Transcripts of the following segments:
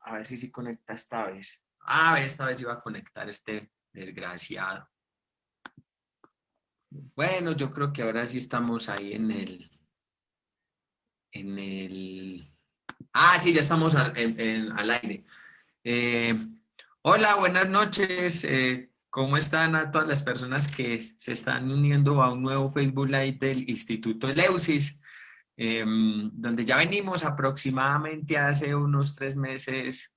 A ver si sí conecta esta vez. Ah, esta vez iba a conectar este desgraciado. Bueno, yo creo que ahora sí estamos ahí en el... Ah, sí, ya estamos al aire. Eh, Hola, buenas noches. ¿Cómo están a todas las personas que se están uniendo a un nuevo Facebook Live del Instituto Eleusis? Donde ya venimos aproximadamente hace unos 3 meses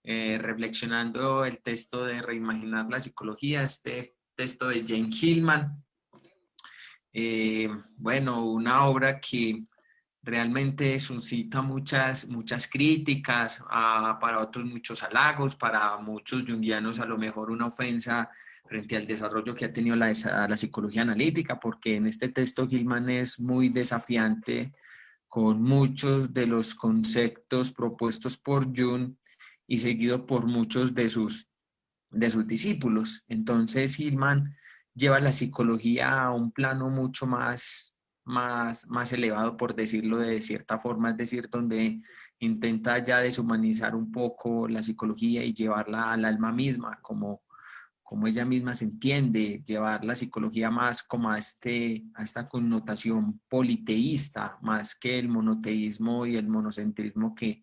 reflexionando el texto de Reimaginar la Psicología, este texto de Jane Hillman. Bueno, una obra que realmente suscita muchas críticas, para otros muchos halagos, para muchos junguianos a lo mejor una ofensa frente al desarrollo que ha tenido la psicología analítica, porque en este texto Hillman es muy desafiante con muchos de los conceptos propuestos por Jung y seguido por muchos de sus discípulos. Entonces Hillman lleva la psicología a un plano mucho más elevado, por decirlo de cierta forma, es decir, donde intenta ya deshumanizar un poco la psicología y llevarla al alma misma, como ella misma se entiende, llevar la psicología más como a esta connotación politeísta, más que el monoteísmo y el monocentrismo que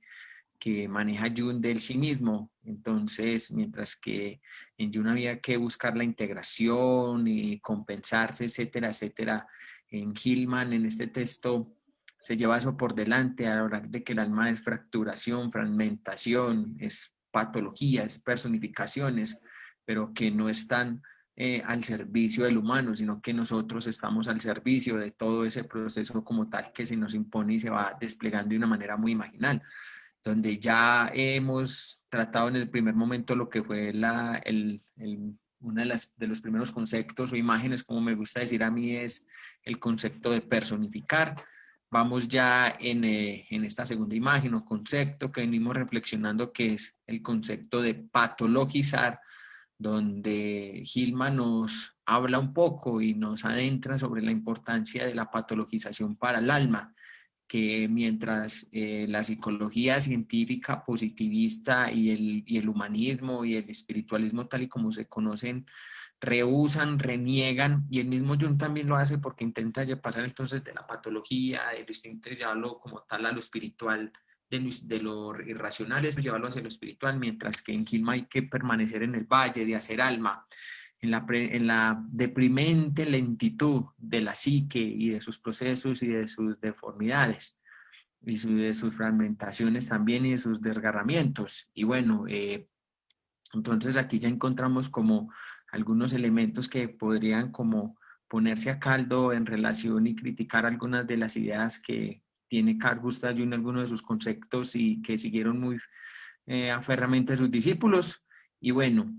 maneja Jung del sí mismo. Entonces, mientras que en Jung había que buscar la integración y compensarse, etcétera, etcétera, en Hillman, en este texto, se lleva eso por delante al hablar de que el alma es fracturación, fragmentación, es patología, es personificaciones, pero que no están al servicio del humano, sino que nosotros estamos al servicio de todo ese proceso como tal que se nos impone y se va desplegando de una manera muy imaginal, donde ya hemos tratado en el primer momento lo que fue uno de los primeros conceptos o imágenes, como me gusta decir a mí, es el concepto de personificar. Vamos ya en esta segunda imagen o concepto que venimos reflexionando, que es el concepto de patologizar, donde Gilman nos habla un poco y nos adentra sobre la importancia de la patologización para el alma, que mientras la psicología científica positivista y el humanismo y el espiritualismo tal y como se conocen rehúsan, reniegan, y el mismo Jung también lo hace porque intenta ya pasar entonces de la patología, de lo instinto, llevarlo como tal a lo espiritual, de lo irracional, eso llevarlo hacia lo espiritual, mientras que en Gilman hay que permanecer en el valle, de hacer alma, en la deprimente lentitud de la psique y de sus procesos y de sus deformidades y de sus fragmentaciones también y de sus desgarramientos. Y bueno, entonces aquí ya encontramos como algunos elementos que podrían como ponerse a caldo en relación y criticar algunas de las ideas que tiene Carl Gustav Jung, algunos de sus conceptos y que siguieron muy aferramente sus discípulos. Y bueno,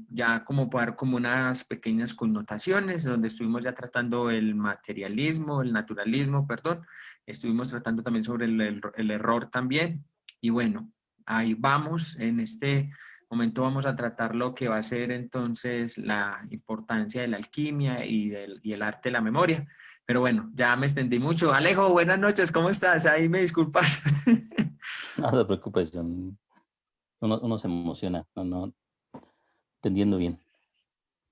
ya como para dar como unas pequeñas connotaciones, donde estuvimos ya tratando el materialismo, el naturalismo, perdón, estuvimos tratando también sobre el error también. Y bueno, ahí vamos, en este momento vamos a tratar lo que va a ser entonces la importancia de la alquimia y el arte de la memoria. Pero bueno, ya me extendí mucho. Alejo, buenas noches, ¿cómo estás? Ahí me disculpas. No te preocupes, John. Uno se emociona, no entendiendo bien.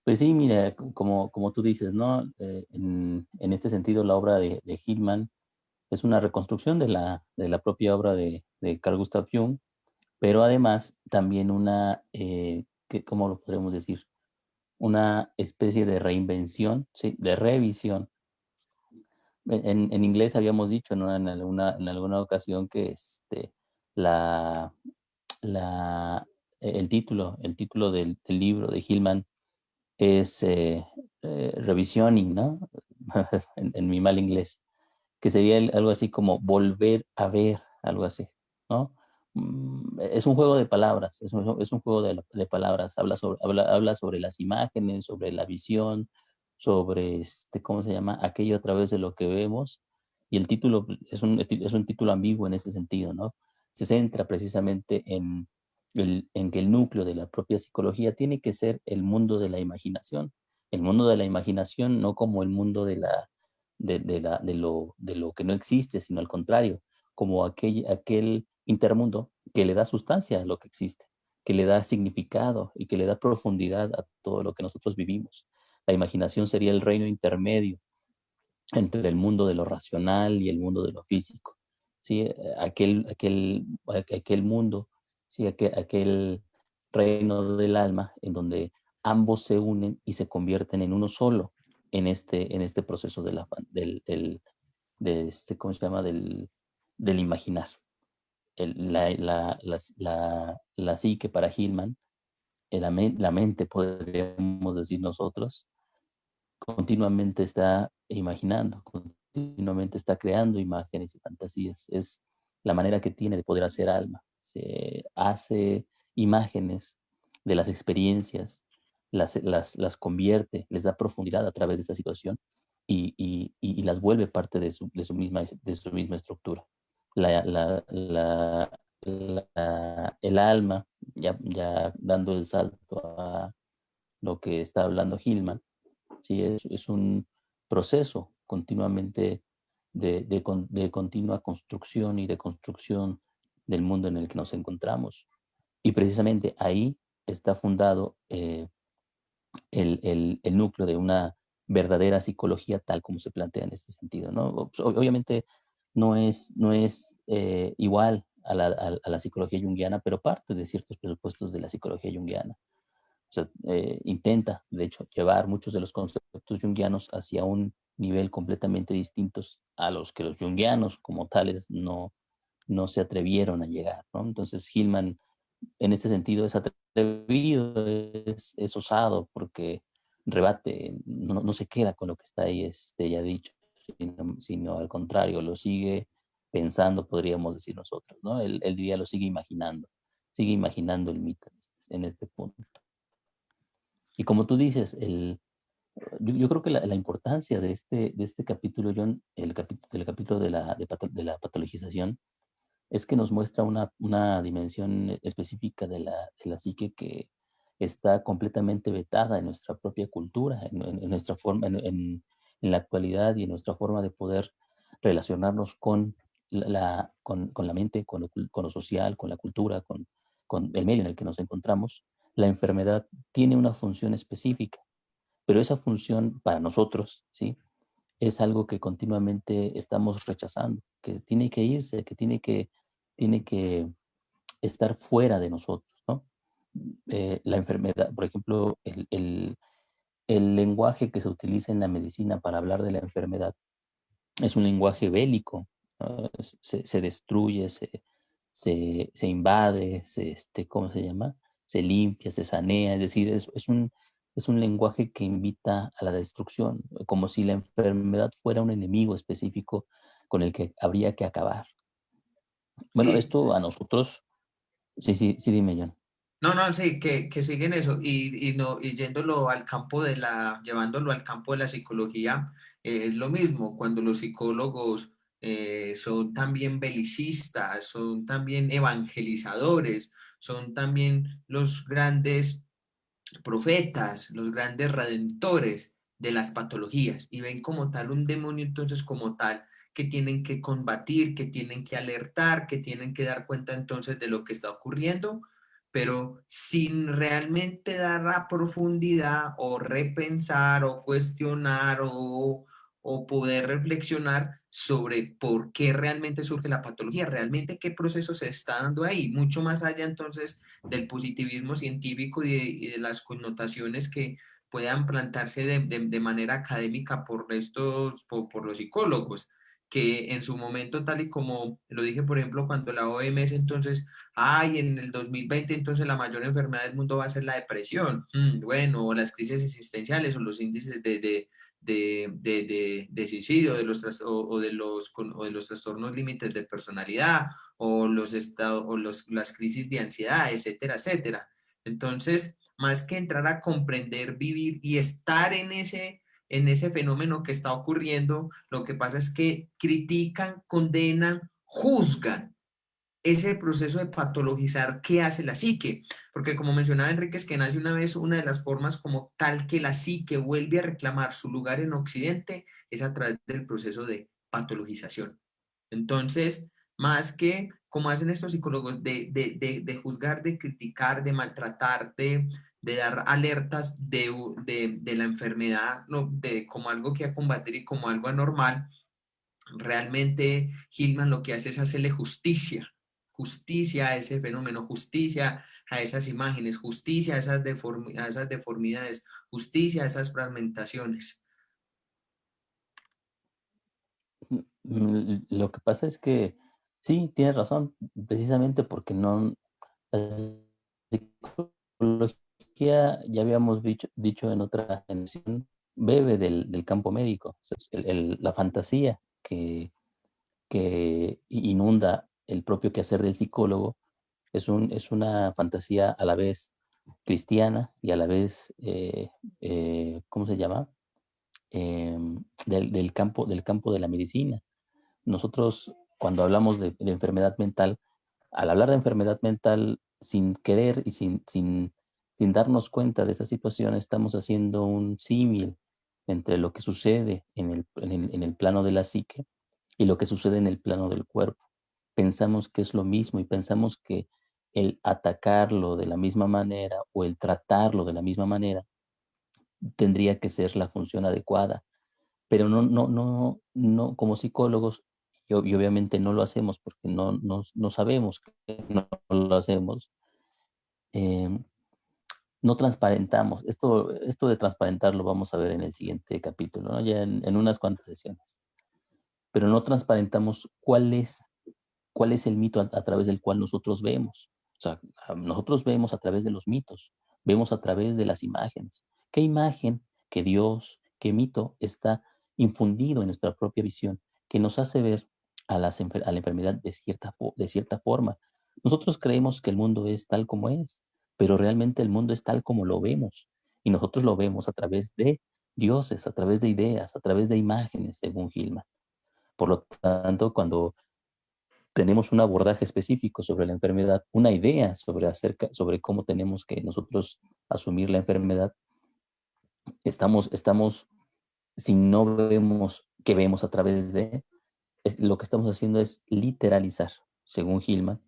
Pues sí, mira, como tú dices, ¿no? En este sentido, la obra de Hillman es una reconstrucción de la propia obra de Carl Gustav Jung, pero además también ¿cómo lo podemos decir? Una especie de reinvención, ¿sí? De revisión. En inglés habíamos dicho, ¿no? En alguna ocasión que la, la, el título del libro de Hillman es revisioning, ¿no? En mi mal inglés, que sería algo así como volver a ver, algo así, ¿no? Es un juego de palabras, es un juego de palabras, habla sobre las imágenes, sobre la visión, sobre, ¿cómo se llama? Aquello a través de lo que vemos, y el título pues, es un título ambiguo en ese sentido, ¿no? Se centra precisamente en que el núcleo de la propia psicología tiene que ser el mundo de la imaginación, no como el mundo de lo que no existe, sino al contrario, como aquel intermundo que le da sustancia a lo que existe, que le da significado y que le da profundidad a todo lo que nosotros vivimos. La imaginación sería el reino intermedio entre el mundo de lo racional y el mundo de lo físico. ¿Sí? Aquel mundo, ¿sí? Aquel reino del alma en donde ambos se unen y se convierten en uno solo en este proceso ¿cómo se llama? Del imaginar. La psique para Hillman, la mente, podríamos decir nosotros, continuamente está imaginando, continuamente está creando imágenes y fantasías. Es la manera que tiene de poder hacer alma. Se hace imágenes de las experiencias, las convierte, les da profundidad a través de esta situación y las vuelve parte de su misma estructura. La, la, la, el alma, ya dando el salto a lo que está hablando Hillman, sí, es un proceso continuamente de continua construcción y de construcción del mundo en el que nos encontramos. Y precisamente ahí está fundado el núcleo de una verdadera psicología tal como se plantea en este sentido, ¿no? Obviamente no es igual a la psicología junguiana, pero parte de ciertos presupuestos de la psicología junguiana. O sea, intenta, de hecho, llevar muchos de los conceptos junguianos hacia un nivel completamente distintos a los que los junguianos como tales no se atrevieron a llegar, ¿no? Entonces, Hillman, en este sentido, es atrevido, es osado, porque rebate, no se queda con lo que está ahí ya dicho, sino al contrario, lo sigue pensando, podríamos decir nosotros, ¿no? Él diría, lo sigue imaginando el mito en este punto. Y como tú dices, yo creo que la importancia de este capítulo, John, del capítulo de la patologización, es que nos muestra una dimensión específica de la psique que está completamente vetada en nuestra propia cultura, en nuestra forma, en la actualidad y en nuestra forma de poder relacionarnos con la mente, con lo social, con la cultura, con el medio en el que nos encontramos. La enfermedad tiene una función específica, pero esa función para nosotros, ¿sí? Es algo que continuamente estamos rechazando, que tiene que irse, que tiene que estar fuera de nosotros, ¿no? La enfermedad, por ejemplo, el lenguaje que se utiliza en la medicina para hablar de la enfermedad es un lenguaje bélico, ¿no? Se destruye, se invade, ¿cómo se llama? Se limpia, se sanea, es decir, es un lenguaje que invita a la destrucción, como si la enfermedad fuera un enemigo específico con el que habría que acabar. Bueno, Sí, esto a nosotros, sí, dime, John. no, no, sí, que siguen eso y, no, y yéndolo al campo llevándolo al campo de la psicología, es lo mismo cuando los psicólogos son también belicistas, son también evangelizadores, son también los grandes profetas, los grandes redentores de las patologías y ven como tal un demonio entonces como tal que tienen que combatir, que tienen que alertar, que tienen que dar cuenta entonces de lo que está ocurriendo, pero sin realmente dar la profundidad o repensar o cuestionar o poder reflexionar sobre por qué realmente surge la patología, realmente qué proceso se está dando ahí, mucho más allá entonces del positivismo científico y de las connotaciones que puedan plantarse de manera académica por los psicólogos, que en su momento, tal y como lo dije, por ejemplo, cuando la OMS entonces, ay, en el 2020 entonces la mayor enfermedad del mundo va a ser la depresión, bueno, o las crisis existenciales o los índices de suicidio o de los trastornos límites de personalidad o las crisis de ansiedad, etcétera, etcétera. Entonces, más que entrar a comprender, vivir y estar en ese fenómeno que está ocurriendo, lo que pasa es que critican, condenan, juzgan ese proceso de patologizar qué hace la psique, porque como mencionaba Enrique, es que nace una vez una de las formas como tal que la psique vuelve a reclamar su lugar en Occidente es a través del proceso de patologización. Entonces, más que como hacen estos psicólogos de juzgar, de criticar, de maltratar, de dar alertas de la enfermedad, no, de como algo que a combatir y como algo anormal. Realmente Hillman lo que hace es hacerle justicia, justicia a ese fenómeno, justicia a esas imágenes, justicia a a esas deformidades, justicia a esas fragmentaciones. Lo que pasa es que sí, tienes razón, precisamente porque no, la psicología, ya habíamos dicho en otra generación, bebe del campo médico. O sea, la fantasía que inunda el propio quehacer del psicólogo es una fantasía a la vez cristiana y a la vez, ¿cómo se llama? Del campo de la medicina. Nosotros, cuando hablamos de enfermedad mental, al hablar de enfermedad mental sin querer y sin darnos cuenta de esa situación, estamos haciendo un símil entre lo que sucede en el plano de la psique y lo que sucede en el plano del cuerpo. Pensamos que es lo mismo y pensamos que el atacarlo de la misma manera o el tratarlo de la misma manera tendría que ser la función adecuada, pero no, como psicólogos, y obviamente no lo hacemos porque no sabemos que no lo hacemos, em, no transparentamos. Esto de transparentar lo vamos a ver en el siguiente capítulo, ¿no? Ya en unas cuantas sesiones. Pero no transparentamos cuál es el mito a través del cual nosotros vemos. O sea, nosotros vemos a través de los mitos, vemos a través de las imágenes. ¿Qué imagen, qué Dios, qué mito está infundido en nuestra propia visión que nos hace ver a la enfermedad de cierta forma? Nosotros creemos que el mundo es tal como es, pero realmente el mundo es tal como lo vemos. Y nosotros lo vemos a través de dioses, a través de ideas, a través de imágenes, según Gilman. Por lo tanto, cuando tenemos un abordaje específico sobre la enfermedad, una idea sobre cómo tenemos que nosotros asumir la enfermedad, estamos si no vemos que vemos a través de, lo que estamos haciendo es literalizar, según Hillman,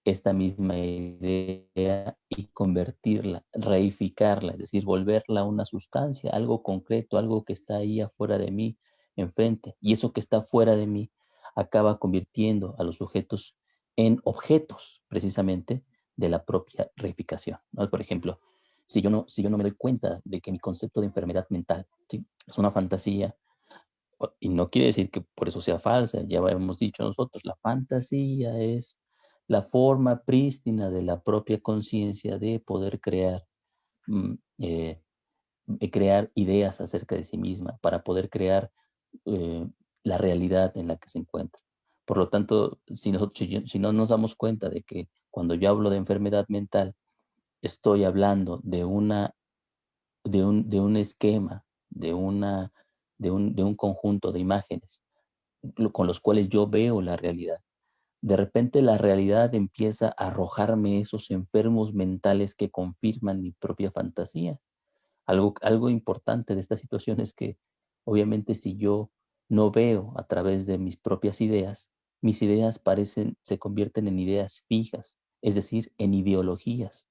esta misma idea y convertirla, reificarla, es decir, volverla una sustancia, algo concreto, algo que está ahí afuera de mí, enfrente. Y eso que está fuera de mí acaba convirtiendo a los sujetos en objetos, precisamente, de la propia reificación, ¿no? Por ejemplo, si yo no me doy cuenta de que mi concepto de enfermedad mental, ¿sí?, es una fantasía, y no quiere decir que por eso sea falsa, ya hemos dicho nosotros, la fantasía es la forma prístina de la propia conciencia de poder mm, eh, crear ideas acerca de sí misma, para poder crear eh, la realidad en la que se encuentra. Por lo tanto, si no nos damos cuenta de que cuando yo hablo de enfermedad mental, estoy hablando de un esquema, de un conjunto de imágenes con los cuales yo veo la realidad. De repente la realidad empieza a arrojarme esos enfermos mentales que confirman mi propia fantasía. Algo importante de esta situación es que, obviamente, si yo no veo a través de mis ideas se convierten en ideas fijas, es decir, en ideologías.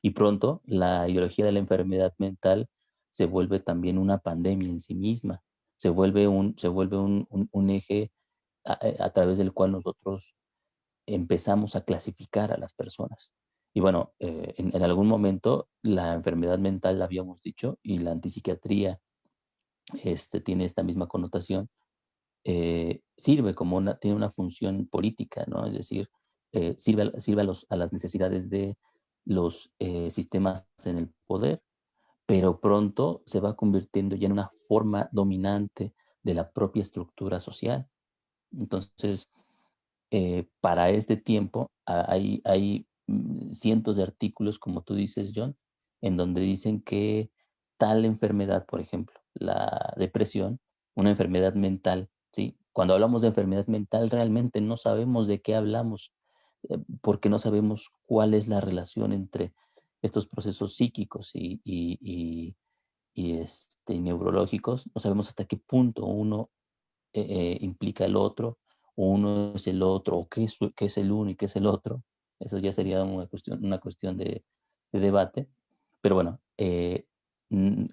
Y pronto la ideología de la enfermedad mental se vuelve también una pandemia en sí misma, se vuelve un eje a través del cual nosotros empezamos a clasificar a las personas. Y bueno, en algún momento la enfermedad mental, la habíamos dicho, y la antipsiquiatría tiene esta misma connotación, sirve tiene una función política, ¿no? Es decir, sirve a las necesidades de los sistemas en el poder, pero pronto se va convirtiendo ya en una forma dominante de la propia estructura social. Entonces, para este tiempo hay cientos de artículos, como tú dices, John, en donde dicen que tal enfermedad, por ejemplo, la depresión, una enfermedad mental, ¿sí? Cuando hablamos de enfermedad mental, realmente no sabemos de qué hablamos, porque no sabemos cuál es la relación entre estos procesos psíquicos y neurológicos. No sabemos hasta qué punto uno implica el otro o uno es el otro, o qué es el uno y qué es el otro. Eso ya sería una cuestión de debate. Pero bueno, mm,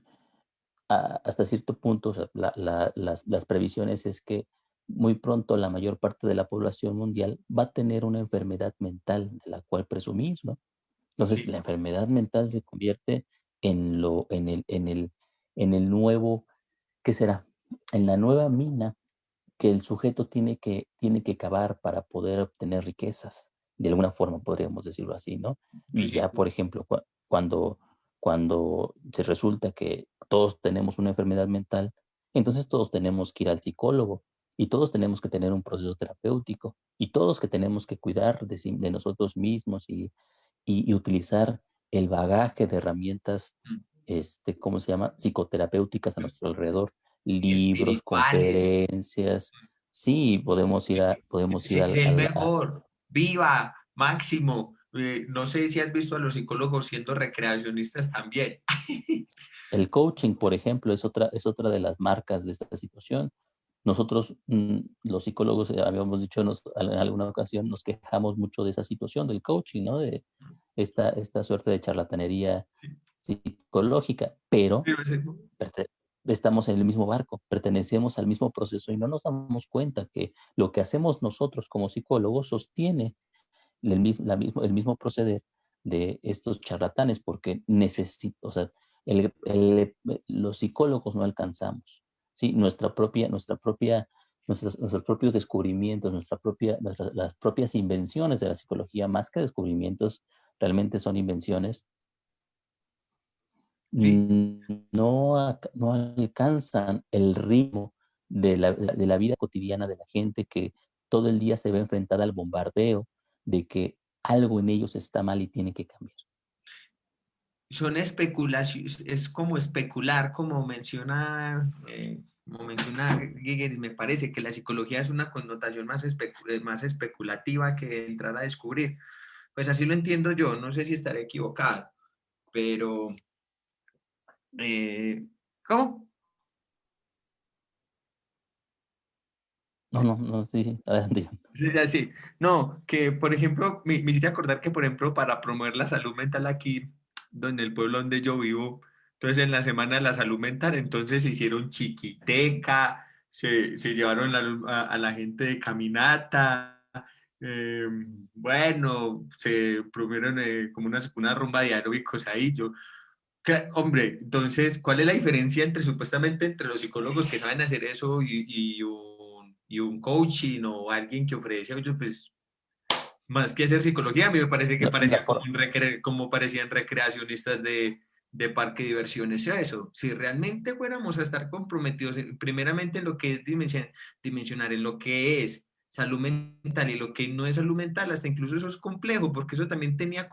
hasta cierto punto, o sea, las previsiones es que muy pronto la mayor parte de la población mundial va a tener una enfermedad mental de la cual presumir, ¿no? Entonces, Sí, la enfermedad mental se convierte en lo en el nuevo, ¿qué será? En la nueva mina que el sujeto tiene que cavar para poder obtener riquezas. De alguna forma podríamos decirlo así, ¿no? Y pues sí, ya, por ejemplo, cuando se resulta que todos tenemos una enfermedad mental, entonces todos tenemos que ir al psicólogo y todos tenemos que tener un proceso terapéutico y todos que tenemos que cuidar de nosotros mismos y utilizar el bagaje de herramientas, mm, ¿cómo se llama? Psicoterapéuticas a nuestro alrededor, y libros, espirituales. conferencias. Sí, podemos ir Sé el mejor, viva, máximo. No sé si has visto a los psicólogos siendo recreacionistas también. el coaching, por ejemplo, es otra de las marcas de esta situación. Nosotros, los psicólogos, habíamos dicho en alguna ocasión, nos quejamos mucho de esa situación del coaching, ¿no? De esta suerte de charlatanería psicológica, pero Pero perte- estamos en el mismo barco, pertenecemos al mismo proceso y no nos damos cuenta que lo que hacemos nosotros como psicólogos sostiene el mismo proceder de estos charlatanes, porque o sea, los psicólogos no alcanzamos, ¿sí? Nuestros propios descubrimientos, las propias invenciones de la psicología, más que descubrimientos, realmente son invenciones, sí, no alcanzan el ritmo de la vida cotidiana de la gente que todo el día se ve enfrentada al bombardeo de que algo en ellos está mal y tiene que cambiar. son especulaciones, es como especular, como menciona Giger, y me parece que la psicología es una connotación más especulativa que entrar a descubrir. Pues así lo entiendo yo, no sé si estaré equivocado, pero eh, ¿cómo? No, no, no, sí, sí, adelante, John. Sí, ya sí. No, que por ejemplo, me hiciste acordar que por ejemplo para promover la salud mental aquí, donde el pueblo donde yo vivo, entonces en la semana de la salud mental, entonces se hicieron chiquiteca, se llevaron a la gente de caminata, bueno, se promovieron como una rumba de aeróbicos ahí, hombre, entonces, ¿cuál es la diferencia entre supuestamente entre los psicólogos que saben hacer eso y un coaching o alguien que ofrece, oye, pues, más que hacer psicología, a mí me parece que La parecía como, forma, como parecían recreacionistas de parque de diversiones, eso. Si realmente fuéramos a estar comprometidos primeramente en lo que es dimensionar, en lo que es salud mental y lo que no es salud mental, hasta incluso eso es complejo, porque eso también tiene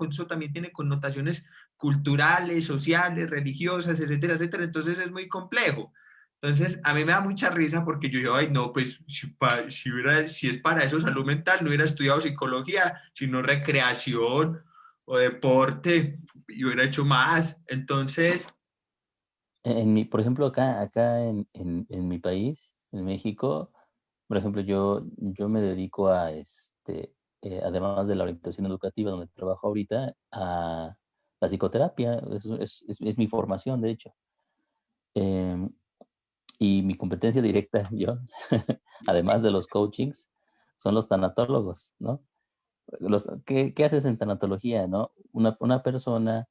connotaciones culturales, sociales, religiosas, etcétera, etcétera. Entonces es muy complejo. Entonces, a mí me da mucha risa porque yo digo, ay, no, pues si es para eso salud mental, no hubiera estudiado psicología, sino recreación o deporte, y hubiera hecho más. Entonces, por ejemplo, acá en mi país, en México, por ejemplo, yo me dedico a, además de la orientación educativa donde trabajo ahorita, a la psicoterapia, es mi formación, de hecho. Em, y mi competencia directa, yo, además de los coachings, son los tanatólogos, ¿no? ¿Qué haces en tanatología, no? Una persona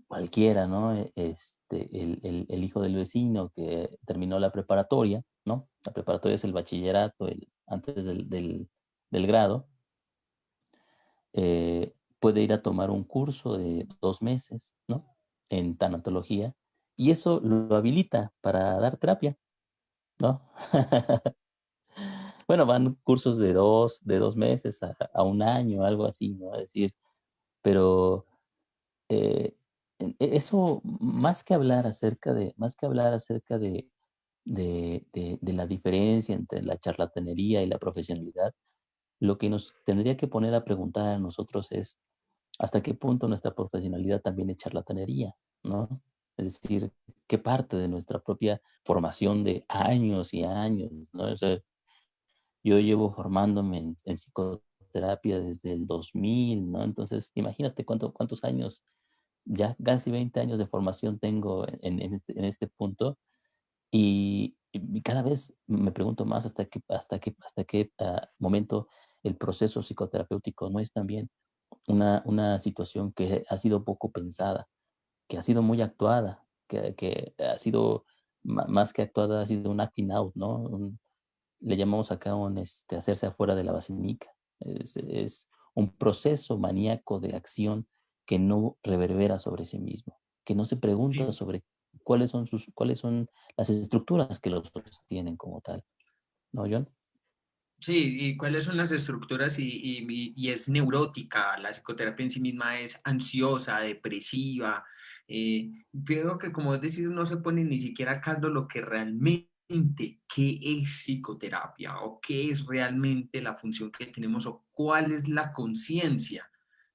cualquiera, ¿no? El hijo del vecino que terminó la preparatoria, ¿no? La preparatoria es el bachillerato, antes del grado, puede ir a tomar un curso de 2 meses, ¿no? En tanatología, y eso lo habilita para dar terapia, ¿no? Bueno, van cursos de 2 meses a un año, algo así, ¿no? Es decir, pero eh, eso, más que hablar acerca de la diferencia entre la charlatanería y la profesionalidad, lo que nos tendría que poner a preguntar a nosotros es hasta qué punto nuestra profesionalidad también es charlatanería, ¿no? Es decir, qué parte de nuestra propia formación de años y años, ¿no? O sea, Yo llevo formándome en psicoterapia desde el 2000, ¿no? Entonces, imagínate cuántos años, ya casi 20 años de formación tengo en este punto y cada vez me pregunto más hasta qué momento el proceso psicoterapéutico no es también una situación que ha sido poco pensada, que ha sido muy actuada, que ha sido más que actuada, ha sido un acting out, ¿no? Le llamamos acá hacerse afuera de la basílica. Es un proceso maníaco de acción que no reverbera sobre sí mismo, que no se pregunta Sí, sobre cuáles son las estructuras que los otros tienen como tal, ¿no, John? sí, y cuáles son las estructuras y es neurótica, la psicoterapia en sí misma es ansiosa, depresiva. Creo que como decir, no se pone ni siquiera a caldo lo que realmente, qué es psicoterapia o qué es realmente la función que tenemos o cuál es la conciencia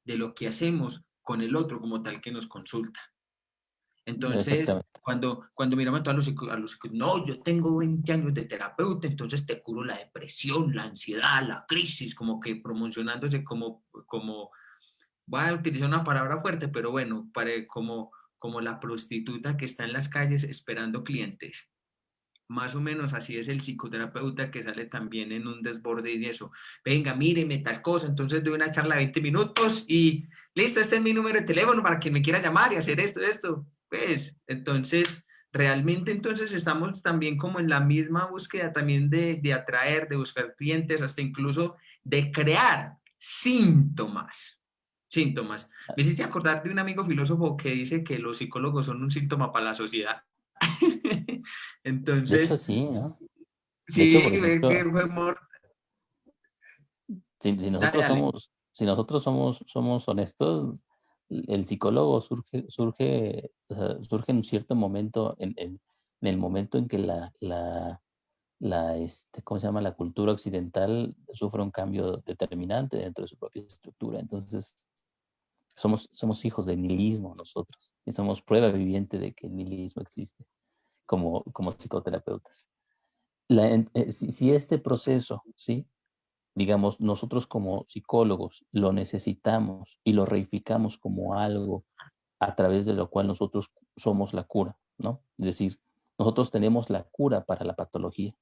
de lo que hacemos con el otro como tal que nos consulta. Entonces, Exactamente. cuando miramos a todos no, yo tengo 20 años de terapeuta, entonces te curo la depresión, la ansiedad, la crisis, como que promocionándose como voy a utilizar una palabra fuerte, pero bueno, como la prostituta que está en las calles esperando clientes. Más o menos así es el psicoterapeuta que sale también en un desborde y eso. Venga, míreme tal cosa, entonces doy una charla de 20 minutos y listo, este es mi número de teléfono para quien me quiera llamar y hacer esto. Pues, entonces, realmente entonces estamos también como en la misma búsqueda también de atraer, de buscar clientes, hasta incluso de crear síntomas. Síntomas. Me hiciste acordar de un amigo filósofo que dice que los psicólogos son un síntoma para la sociedad. De hecho, Entonces, sí, ¿no? De hecho, sí, por que ejemplo, fue amor. si Dale, nosotros dale. somos honestos, el psicólogo surge en un cierto momento, en el momento en que ¿cómo se llama? La cultura occidental sufre un cambio determinante dentro de su propia estructura. Entonces, somos hijos del nihilismo nosotros y somos prueba viviente de que el nihilismo existe como psicoterapeutas. Si este proceso, ¿sí? Digamos, nosotros como psicólogos lo necesitamos y lo reificamos como algo a través de lo cual nosotros somos la cura, ¿no? Es decir, nosotros tenemos la cura para la patología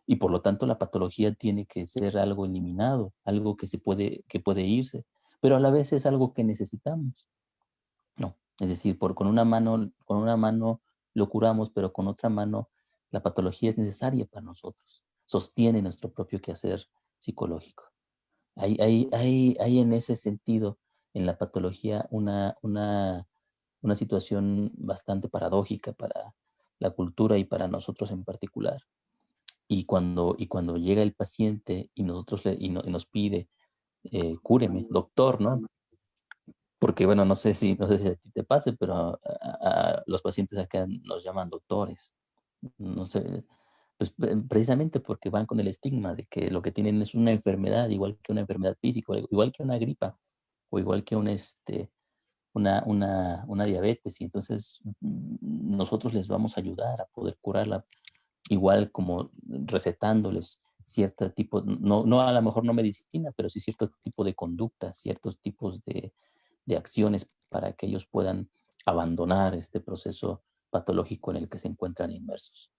y por lo tanto la patología tiene que ser algo eliminado, algo que puede irse, pero a la vez es algo que necesitamos, ¿no? Es decir, con una mano lo curamos, pero con otra mano la patología es necesaria para nosotros, sostiene nuestro propio quehacer psicológico. Hay en ese sentido, en la patología, una situación bastante paradójica para la cultura y para nosotros en particular. Y cuando llega el paciente y y nos pide, cúreme, doctor, ¿no? Porque, bueno, no sé si a ti te pase, pero a los pacientes acá nos llaman doctores. No sé, pues precisamente porque van con el estigma de que lo que tienen es una enfermedad, igual que una enfermedad física, igual que una gripa, o igual que una diabetes, y entonces nosotros les vamos a ayudar a poder curarla, igual como recetándoles cierto tipo, no a lo mejor no medicina, pero sí cierto tipo de conducta, ciertos tipos de acciones para que ellos puedan abandonar este proceso patológico en el que se encuentran inmersos.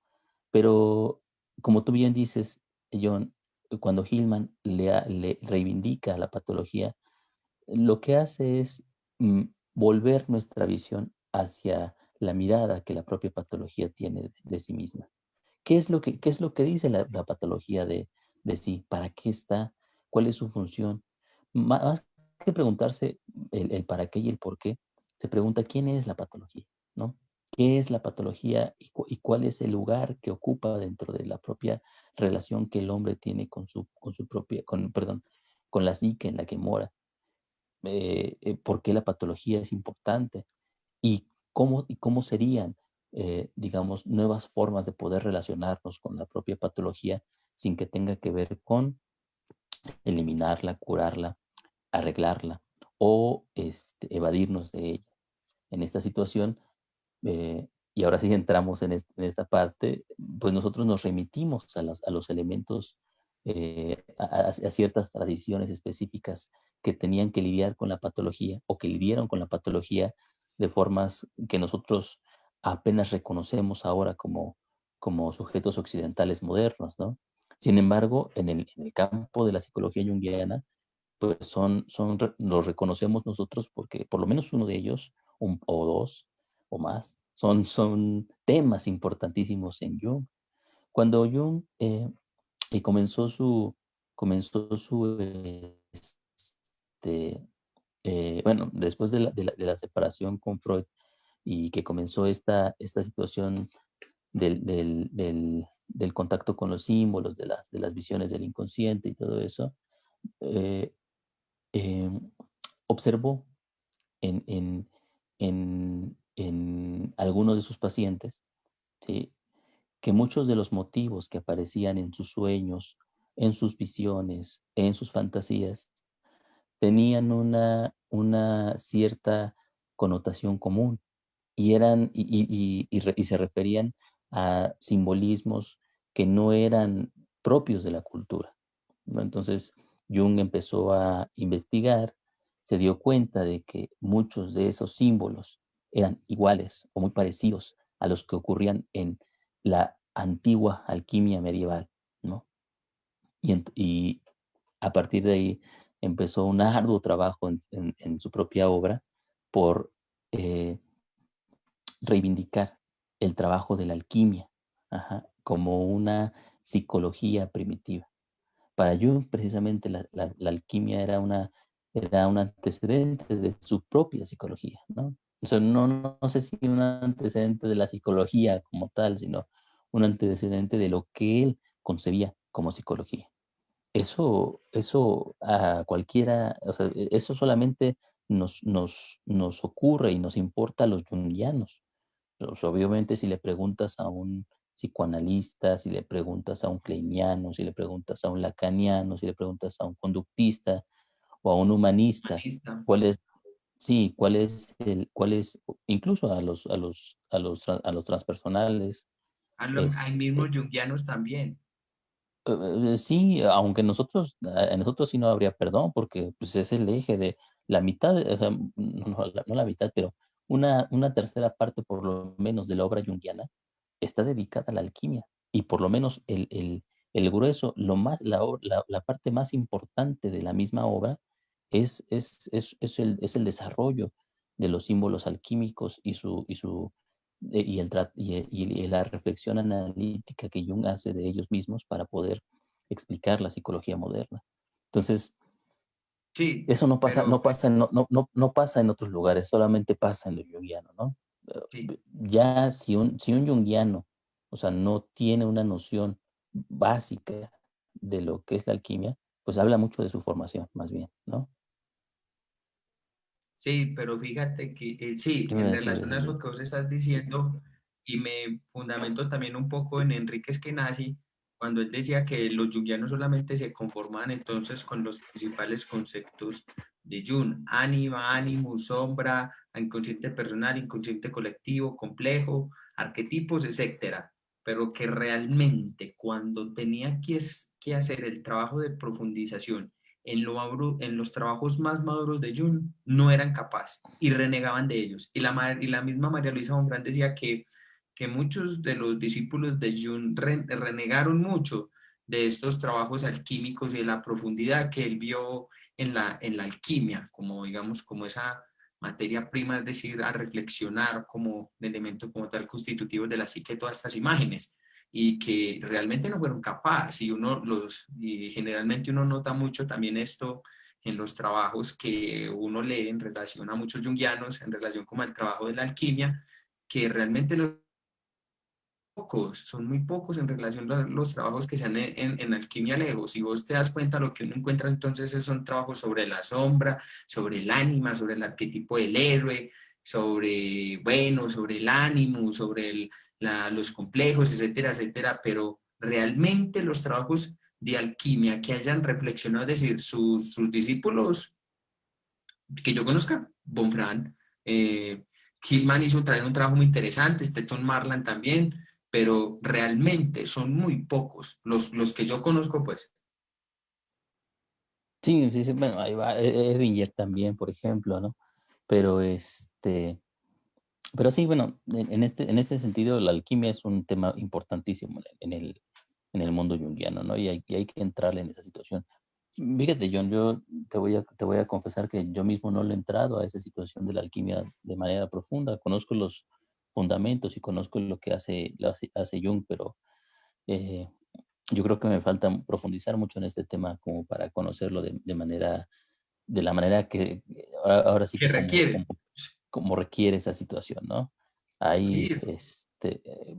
Pero como tú bien dices, John, cuando Hillman le reivindica la patología, lo que hace es volver nuestra visión hacia la mirada que la propia patología tiene de sí misma. ¿Qué es lo que dice la patología de sí? ¿Para qué está? ¿Cuál es su función? Más que preguntarse el para qué y el por qué, se pregunta quién es la patología, ¿no? ¿Qué es la patología y cuál es el lugar que ocupa dentro de la propia relación que el hombre tiene con su propia, perdón, con la psique en la que mora? ¿Por qué la patología es importante? ¿Y cómo serían, digamos, nuevas formas de poder relacionarnos con la propia patología sin que tenga que ver con eliminarla, curarla, arreglarla o evadirnos de ella? En esta situación, y ahora sí entramos en esta parte, pues nosotros nos remitimos a los elementos a ciertas tradiciones específicas que tenían que lidiar con la patología o que lidiaron con la patología de formas que nosotros apenas reconocemos ahora como sujetos occidentales modernos, ¿no? Sin embargo, en el campo de la psicología junguiana, pues los reconocemos nosotros porque por lo menos uno de ellos, o dos o más, son temas importantísimos en Jung. Cuando Jung y comenzó su, bueno, después de la separación con Freud y que comenzó esta situación del contacto con los símbolos, de las visiones del inconsciente y todo eso, eh, em, observó en, en, en algunos de sus pacientes, ¿sí?, que muchos de los motivos que aparecían en sus sueños, en sus visiones, en sus fantasías, tenían una cierta connotación común y se referían a simbolismos que no eran propios de la cultura, ¿no? Entonces, Jung empezó a investigar, se dio cuenta de que muchos de esos símbolos eran iguales o muy parecidos a los que ocurrían en la antigua alquimia medieval, ¿no? Y a partir de ahí empezó un arduo trabajo en su propia obra por eh, reivindicar el trabajo de la alquimia, ajá, como una psicología primitiva. Para Jung, precisamente, la alquimia era un antecedente de su propia psicología, ¿no? O sea, no sé si un antecedente de la psicología como tal, sino un antecedente de lo que él concebía como psicología. Eso a cualquiera, o sea, eso solamente nos ocurre y nos importa a los junguianos. Pues, obviamente, si le preguntas a un psicoanalista, si le preguntas a un kleiniano, si le preguntas a un lacaniano, si le preguntas a un conductista o a un humanista, Humanista. cuál es, sí, cuál es, incluso a los transpersonales, Hay mismos este, junguianos también. sí, aunque en nosotros sí no habría perdón, porque pues es el eje de la mitad, o sea, no la mitad, pero una tercera parte por lo menos de la obra junguiana está dedicada a la alquimia. Y por lo menos el grueso, la parte más importante de la misma obra es el desarrollo de los símbolos alquímicos y la reflexión analítica que Jung hace de ellos mismos para poder explicar la psicología moderna. Entonces, Sí, eso no pasa, pero no pasa, no pasa en otros lugares, solamente pasa en lo junguiano, ¿no? sí. Ya si un junguiano, o sea, no tiene una noción básica de lo que es la alquimia, pues habla mucho de su formación, más bien, ¿no? Sí, pero fíjate que sí, ¿Qué en me relación a decir? eso que vos estás diciendo, y me fundamento también un poco en Enrique Skenazy, cuando él decía que los jungianos solamente se conformaban entonces con los principales conceptos de Jung: ánima, ánimo, sombra, inconsciente personal, inconsciente colectivo, complejo, arquetipos, etcétera. Pero que realmente cuando tenía que hacer el trabajo de profundización en los trabajos más maduros de Jung, no eran capaces y renegaban de ellos. Y la misma María Luisa Bonfrán decía que muchos de los discípulos de Jung renegaron mucho de estos trabajos alquímicos y de la profundidad que él vio en la alquimia, como digamos, como esa materia prima, es decir, a reflexionar como elemento como tal constitutivo de la psique, todas estas imágenes, y que realmente no fueron capaces. Y generalmente uno nota mucho también esto en los trabajos que uno lee en relación a muchos junguianos, en relación como al trabajo de la alquimia, que realmente los pocos, son muy pocos en relación a los trabajos que se han en alquimia lejos. Si vos te das cuenta, lo que uno encuentra entonces son trabajos sobre la sombra, sobre el ánima, sobre el arquetipo del héroe, sobre, bueno, sobre el ánimo, sobre los complejos, etcétera, etcétera. Pero realmente los trabajos de alquimia que hayan reflexionado, es decir, sus discípulos que yo conozca, Bonfran, Hillman hizo traer un trabajo muy interesante, Stetson Marland también, pero realmente son muy pocos los que yo conozco, pues. Sí, sí, sí, bueno, ahí va, Edinger también, por ejemplo, ¿no? Pero pero sí, bueno, en este sentido, la alquimia es un tema importantísimo en el mundo junguiano, ¿no? Y hay que entrarle en esa situación. Fíjate, John, yo te voy a confesar que yo mismo no le he entrado a esa situación de la alquimia de manera profunda. Conozco los fundamentos y conozco lo que hace Jung, pero eh, yo creo que me falta profundizar mucho en este tema como para conocerlo de la manera que ahora sí que que requiere. como requiere esa situación, ¿no? Sí, Hay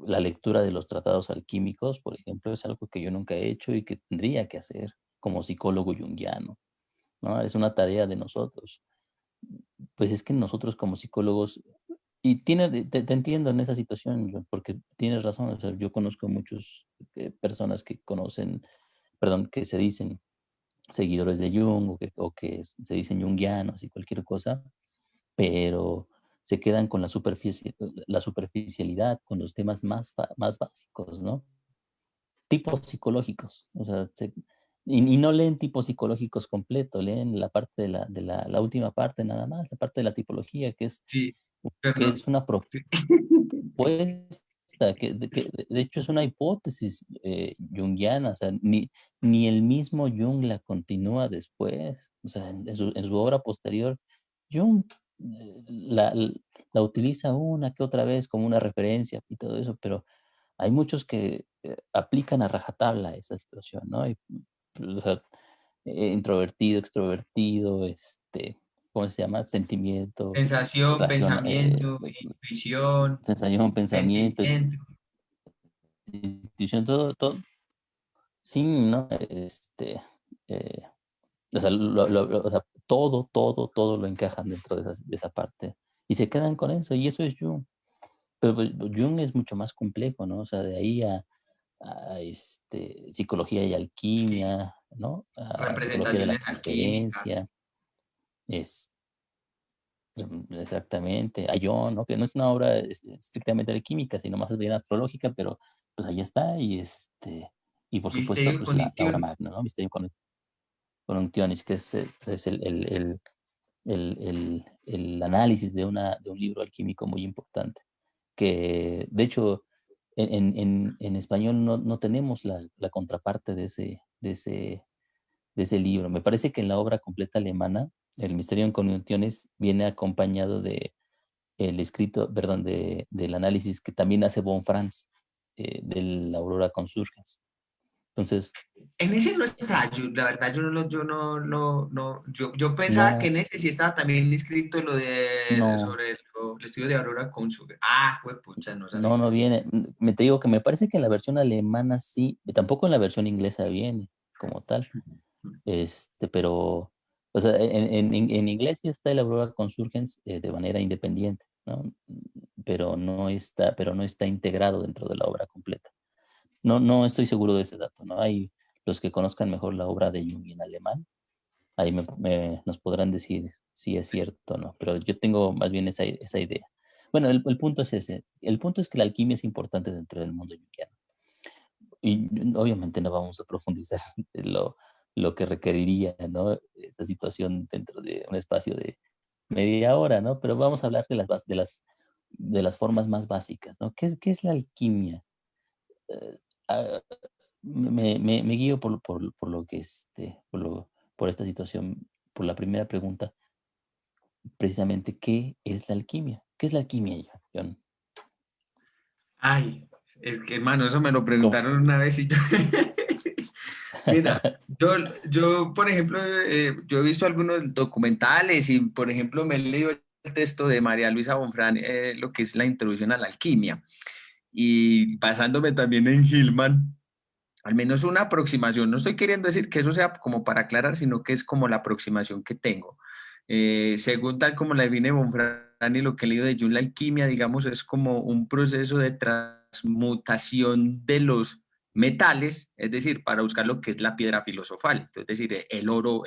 la lectura de los tratados alquímicos, por ejemplo, es algo que yo nunca he hecho y que tendría que hacer como psicólogo junguiano, ¿no? Es una tarea de nosotros. Pues es que nosotros como psicólogos, y te entiendo en esa situación, porque tienes razón, o sea, yo conozco muchas personas que conocen, perdón, que se dicen seguidores de Jung o que se dicen junguianos y cualquier cosa, pero se quedan con la superficialidad, con los temas más básicos, ¿no? Tipos psicológicos, o sea, y no leen tipos psicológicos completos, leen la parte la última parte nada más, la parte de la tipología, sí, pero que no. es una Sí. propuesta, que de hecho es una hipótesis junguiana, o sea, ni el mismo Jung la continúa después, o sea, en su obra posterior, Jung la utiliza una que otra vez como una referencia y todo eso, pero hay muchos que aplican a rajatabla esa situación, ¿no? Y, o sea, introvertido, extrovertido, ¿cómo se llama? Sentimiento, Sensación, ración, pensamiento, intuición, sensación, pensamiento, sentimiento. intuición, todo, sí, ¿no? Eh, o sea, o sea, todo lo encajan dentro de esa parte y se quedan con eso y eso es Jung. Pero pues, Jung es mucho más complejo, ¿no? O sea, de ahí a psicología y Sí, alquimia, ¿no? A psicología de la representaciones alquímicas. transferencia, es exactamente, a Jung, ¿no? Que no es una obra estrictamente alquímica, sino más bien astrológica, pero pues ahí está y por supuesto, Misterio pues la obra Cognitionis. magna, ¿no? Misterio con Untionis, que es el análisis de un libro alquímico muy importante, que de hecho en español no tenemos la contraparte de ese libro. Me parece que en la obra completa alemana, El misterio en conjunciones, viene acompañado de el escrito, perdón, del análisis que también hace von Franz de la Aurora Consurgens. Entonces, En ese no está, la verdad yo pensaba que no, en ese sí estaba también inscrito lo de no, sobre el estudio de Aurora con su. Ah, pues pucha, no sabía. no viene. Me te digo que me parece que en la versión alemana sí, tampoco en la versión inglesa viene como tal. Pero, o sea, en inglés sí está el Aurora Consurgens de manera independiente, ¿no? Pero no está integrado dentro de la obra completa. No estoy seguro de ese dato, ¿no? Hay los que conozcan mejor la obra de Jung en alemán, ahí nos podrán decir si es cierto o no, pero yo tengo más bien esa idea. Bueno, el punto es ese. El punto es que la alquimia es importante dentro del mundo junguiano. Y obviamente no vamos a profundizar en lo que requeriría, ¿no? Esa situación dentro de un espacio de media hora, ¿no? Pero vamos a hablar de las formas más básicas, ¿no? Qué es la alquimia? Eh, ah, me guío por lo que por esta situación, por la primera pregunta, precisamente, ¿qué es la alquimia? ¿Qué es la alquimia, John? Ay, es que hermano, eso me lo ¿Cómo? preguntaron una vez y yo. Mira, por ejemplo, yo he visto algunos documentales y, por ejemplo, me he leído el texto de María Luisa Bonfrán, lo que es la introducción a la alquimia. Y basándome también en Hillman, al menos una aproximación. No estoy queriendo decir que eso sea como para aclarar, sino que es como la aproximación que tengo. Según tal como la define Bonfrán y lo que he leído de Jung, la alquimia, digamos, es como un proceso de transmutación de los metales, es decir, para buscar lo que es la piedra filosofal, es decir, el oro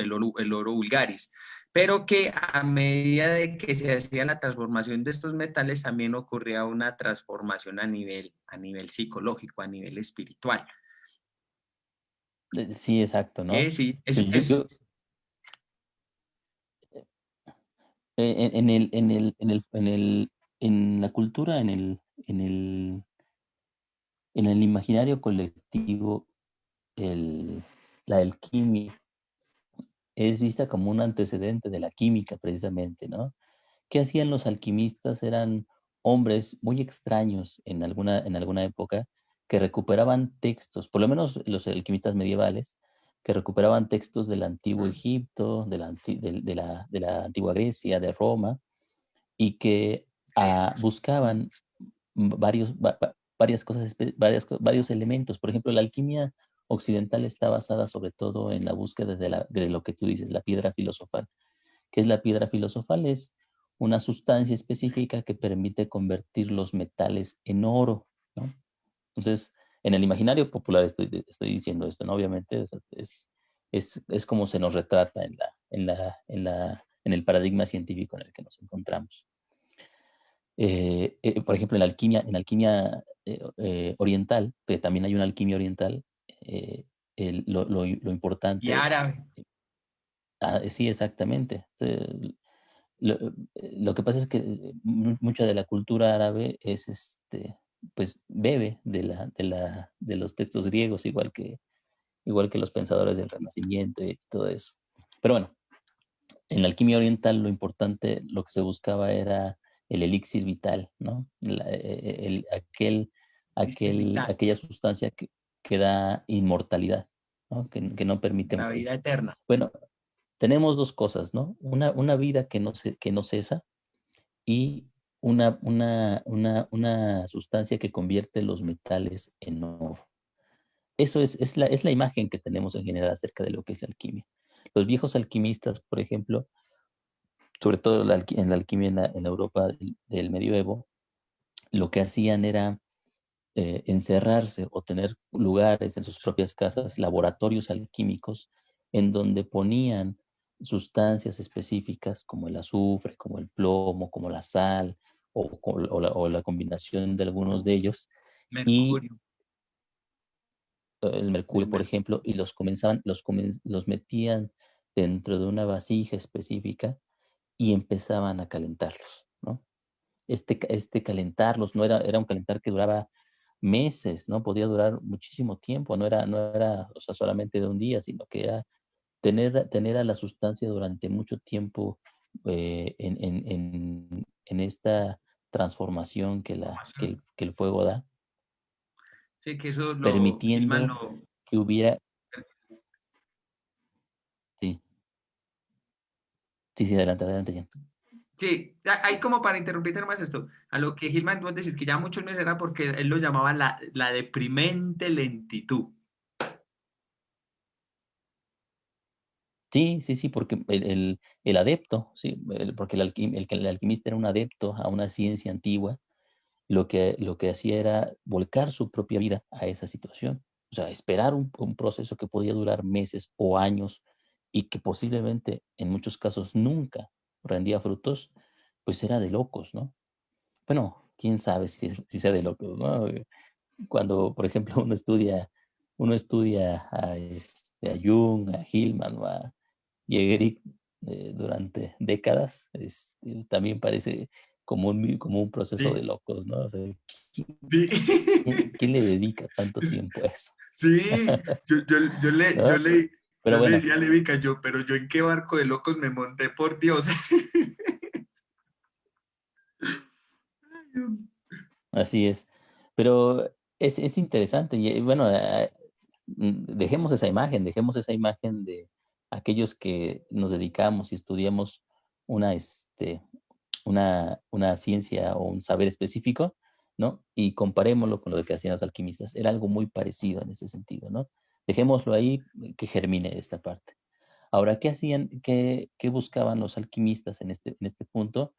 vulgaris, pero que a medida de que se hacía la transformación de estos metales, también ocurría una transformación a nivel psicológico, a nivel espiritual. Sí, exacto, Que ¿no? sí, Yo, yo, En la cultura, en el imaginario colectivo, el, la alquimia es vista como un antecedente de la química, precisamente, ¿no? ¿Qué hacían los alquimistas? Eran hombres muy extraños en alguna época que recuperaban textos, por lo menos los alquimistas medievales, que recuperaban textos del antiguo Egipto, de la antigua Grecia, de Roma, y que Grecia. buscaban varias cosas, varios elementos. Por ejemplo, la alquimia occidental está basada sobre todo en la búsqueda de lo que tú dices, la piedra filosofal. ¿Qué es la piedra filosofal? Es una sustancia específica que permite convertir los metales en oro, ¿no? Entonces, en el imaginario popular estoy diciendo esto, ¿no? Obviamente, o sea, es como se nos retrata en el paradigma científico en el que nos encontramos. Por ejemplo, en la alquimia oriental, que también hay una alquimia oriental, lo Y importante, árabe. sí, exactamente. Lo, lo que pasa es que mucha de la cultura árabe es, pues, bebe de los textos griegos, igual que los pensadores del Renacimiento y todo eso. Pero bueno, en la alquimia oriental lo importante, lo que se buscaba era el elixir vital, ¿no? Whisky Aquella Vitals. sustancia que da inmortalidad, ¿no? Que no permite La morir. vida eterna. Bueno, tenemos dos cosas, ¿no? Una vida que no cesa y una sustancia que convierte los metales en oro. Eso es la imagen que tenemos en general acerca de lo que es alquimia. Los viejos alquimistas, por ejemplo, sobre todo en la alquimia en la Europa del medioevo, lo que hacían era encerrarse o tener lugares en sus propias casas, laboratorios alquímicos, en donde ponían sustancias específicas como el azufre, como el plomo, como la sal o la combinación de algunos de ellos, y Mercurio. el El mercurio, por mer- ejemplo, y los metían dentro de una vasija específica y empezaban a calentarlos, ¿no? Este calentarlos era un calentar que duraba meses, ¿no? Podía durar muchísimo tiempo, no era, o sea, solamente de un día, sino que era tener a la sustancia durante mucho tiempo en esta transformación que el fuego da, Sí, que eso lo, Gilman permitiendo lo... que hubiera, sí, sí, sí, adelante, adelante, Jan. Sí, hay como para interrumpirte nomás esto, a lo que Gilman vos decís que ya muchos meses era porque él lo llamaba la deprimente lentitud. Sí, sí, sí, porque el adepto, sí, porque el alquimista era un adepto a una ciencia antigua, lo que hacía era volcar su propia vida a esa situación. O sea, esperar un proceso que podía durar meses o años y que posiblemente en muchos casos nunca rendía frutos, pues era de locos, ¿no? Bueno, quién sabe si sea de locos, ¿no? Cuando, por ejemplo, uno estudia a Jung, a Hillman o a Jägerich durante décadas, también parece como un proceso de Sí, locos, ¿no? O sea, sí. ¿quién le dedica tanto tiempo a eso? Sí, ¿No? Pero yo le bueno, decía a Levica, pero yo en qué barco de locos me monté, por Dios. así es. Pero es interesante. Y bueno, dejemos esa imagen de aquellos que nos dedicamos y estudiamos una, este, una ciencia o un saber específico, ¿no? Y comparémoslo con lo que hacían los alquimistas. Era algo muy parecido en ese sentido, ¿no? Dejémoslo ahí, que germine esta parte. Ahora, ¿qué hacían, qué buscaban los alquimistas en este punto?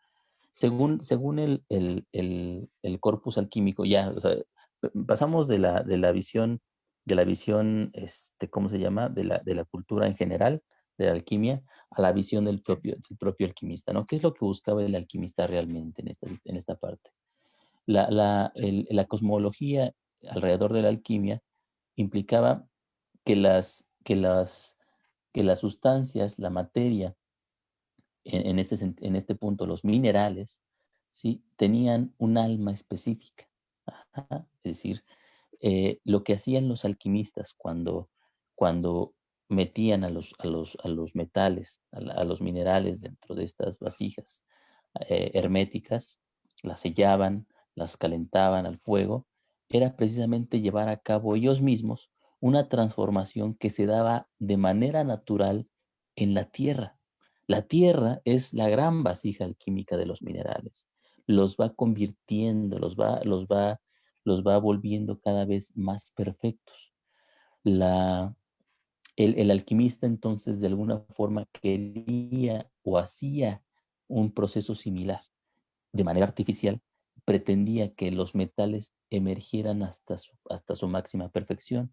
Según el corpus alquímico, ya, o sea, pasamos de la visión, ¿cómo se llama? De la cultura en general, de la alquimia, a la visión del propio alquimista, ¿no? ¿Qué es lo que buscaba el alquimista realmente en esta parte? La cosmología alrededor de la alquimia implicaba que que las sustancias, la materia, en este punto los minerales, ¿sí? Tenían un alma específica. Ajá. Es decir, lo que hacían los alquimistas cuando metían a los metales, a los minerales dentro de estas vasijas herméticas, las sellaban, las calentaban al fuego, era precisamente llevar a cabo ellos mismos una transformación que se daba de manera natural en la tierra. La tierra es la gran vasija alquímica de los minerales. Los va convirtiendo, los va volviendo cada vez más perfectos. La, el alquimista entonces de alguna forma quería o hacía un proceso similar. De manera artificial, pretendía que los metales emergieran hasta su máxima perfección.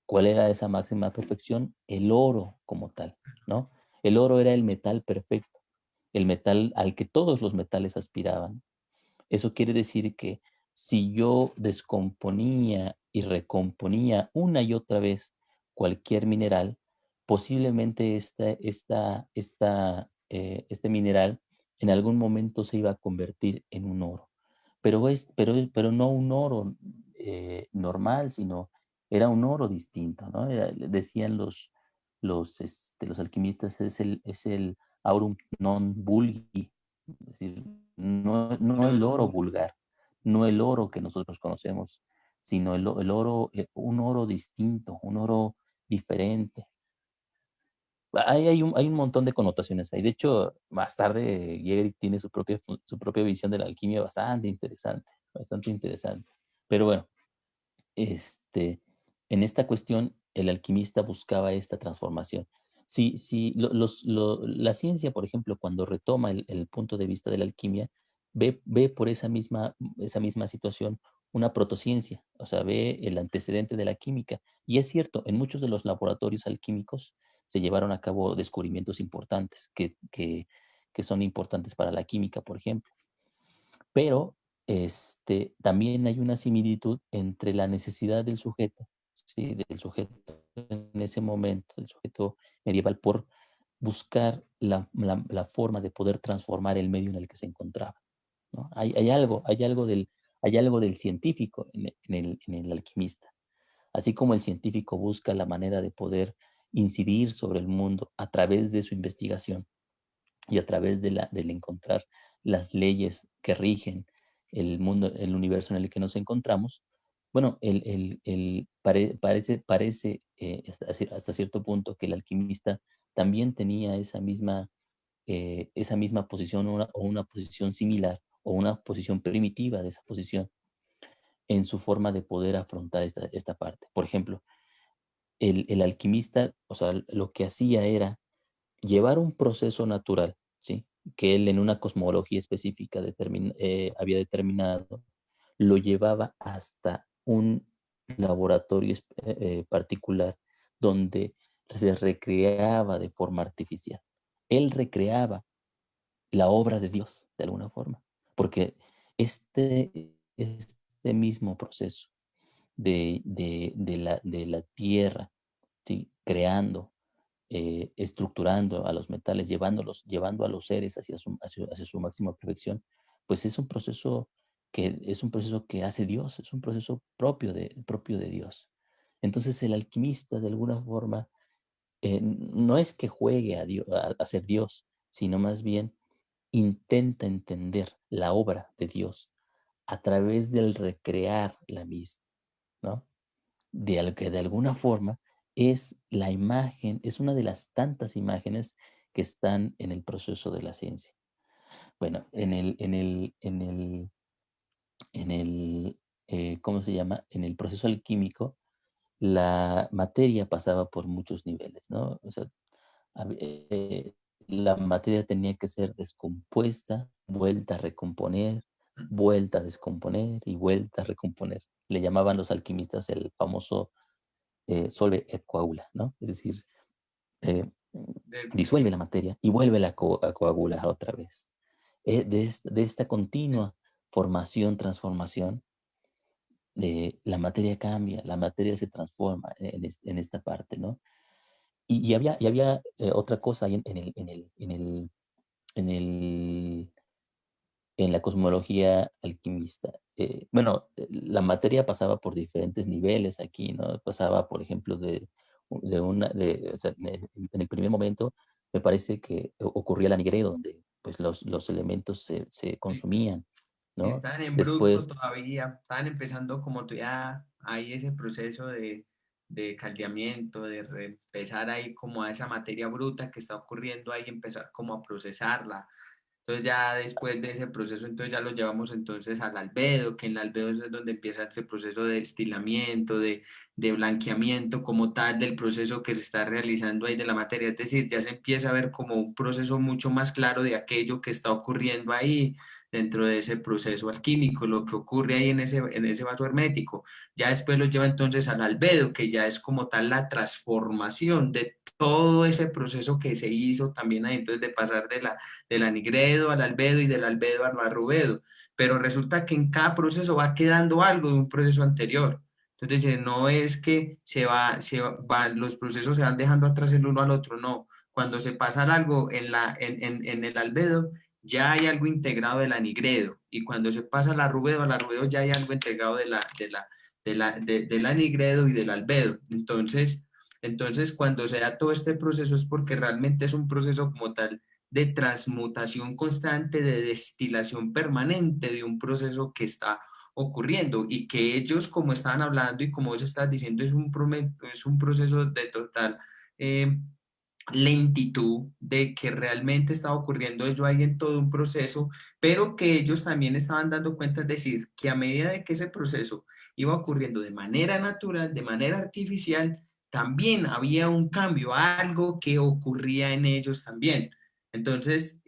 ¿Cuál era esa máxima perfección? El oro como tal, ¿no? El oro era el metal perfecto, el metal al que todos los metales aspiraban. Eso quiere decir que si yo descomponía y recomponía una y otra vez cualquier mineral, posiblemente este mineral en algún momento se iba a convertir en un oro. Pero no un oro normal, sino era un oro distinto, ¿no? Decían los alquimistas, es el aurum non vulgi, es decir, no el oro vulgar, no el oro que nosotros conocemos, sino el oro, un oro distinto, un oro diferente. Hay un montón de connotaciones ahí. De hecho, más tarde Jägerich tiene su propia visión de la alquimia bastante interesante. Pero bueno, este, en esta cuestión, el alquimista buscaba esta transformación. La ciencia, por ejemplo, cuando retoma el punto de vista de la alquimia, ve por esa misma situación una protociencia, o sea, ve el antecedente de la química. Y es cierto, en muchos de los laboratorios alquímicos se llevaron a cabo descubrimientos importantes que son importantes para la química, por ejemplo. Pero también hay una similitud entre la necesidad del sujeto, ¿sí? Del sujeto en ese momento, del sujeto medieval, por buscar la forma de poder transformar el medio en el que se encontraba, ¿no? Hay algo del científico en el alquimista. Así como el científico busca la manera de poder incidir sobre el mundo a través de su investigación, y a través del encontrar las leyes que rigen el mundo, el universo en el que nos encontramos, bueno, parece hasta cierto punto que el alquimista también tenía esa misma posición o una posición similar o una posición primitiva de esa posición en su forma de poder afrontar esta parte. Por ejemplo, el alquimista, o sea, lo que hacía era llevar un proceso natural, ¿sí? Que él en una cosmología específica había determinado, lo llevaba hasta un laboratorio particular donde se recreaba de forma artificial. Él recreaba la obra de Dios, de alguna forma, porque este mismo proceso de la tierra, ¿sí? Creando estructurando a los metales, llevando a los seres hacia su máxima perfección, pues es un proceso que hace Dios, es un proceso propio de Dios. Entonces el alquimista de alguna forma no es que juegue a ser Dios, sino más bien intenta entender la obra de Dios a través del recrear la misma, ¿no? Que de alguna forma es la imagen, es una de las tantas imágenes que están en el proceso de la ciencia. Bueno, ¿cómo se llama? En el proceso alquímico, la materia pasaba por muchos niveles, ¿no? O sea, la materia tenía que ser descompuesta, vuelta a recomponer, vuelta a descomponer y vuelta a recomponer. Le llamaban los alquimistas el famoso solve et coagula, ¿no? Es decir, eh, disuelve la materia y vuelve a coagular otra vez. De esta continua formación, transformación, la materia cambia, la materia se transforma en esta parte, ¿no? Y había otra cosa ahí en el, en la cosmología alquimista. Bueno, la materia pasaba por diferentes niveles aquí, ¿no? Pasaba, por ejemplo, o sea, en el primer momento me parece que ocurría el anigreo, donde pues los elementos se Sí, consumían, sí, ¿no? estaban en bruto Después, todavía, estaban empezando como ya ahí ese proceso de caldeamiento, de empezar ahí como a esa materia bruta que está ocurriendo ahí, empezar como a procesarla. Entonces ya después de ese proceso, entonces ya lo llevamos entonces al albedo, que en el albedo es donde empieza ese proceso de destilamiento, de blanqueamiento como tal del proceso que se está realizando ahí de la materia. Es decir, ya se empieza a ver como un proceso mucho más claro de aquello que está ocurriendo ahí dentro de ese proceso alquímico, lo que ocurre ahí en ese vaso hermético. Ya después lo lleva entonces al albedo, que ya es como tal la transformación de todo ese proceso que se hizo también ahí, entonces de pasar del anigredo al albedo y del albedo al barrubedo. Pero resulta que en cada proceso va quedando algo de un proceso anterior. Entonces, no es que los procesos se van dejando atrás el uno al otro, no. Cuando se pasa algo en el albedo, ya hay algo integrado del anigredo. Y cuando se pasa al arrubedo ya hay algo integrado del anigredo y del albedo. Entonces, cuando se da todo este proceso es porque realmente es un proceso como tal de transmutación constante, de destilación permanente de un proceso que está ocurriendo y que ellos, como estaban hablando y como vos estás diciendo, es un proceso de total eh, lentitud, de que realmente estaba ocurriendo ello ahí en todo un proceso, pero que ellos también estaban dando cuenta, es decir, que a medida de que ese proceso iba ocurriendo de manera natural, de manera artificial, también había un cambio, algo que ocurría en ellos también. Entonces,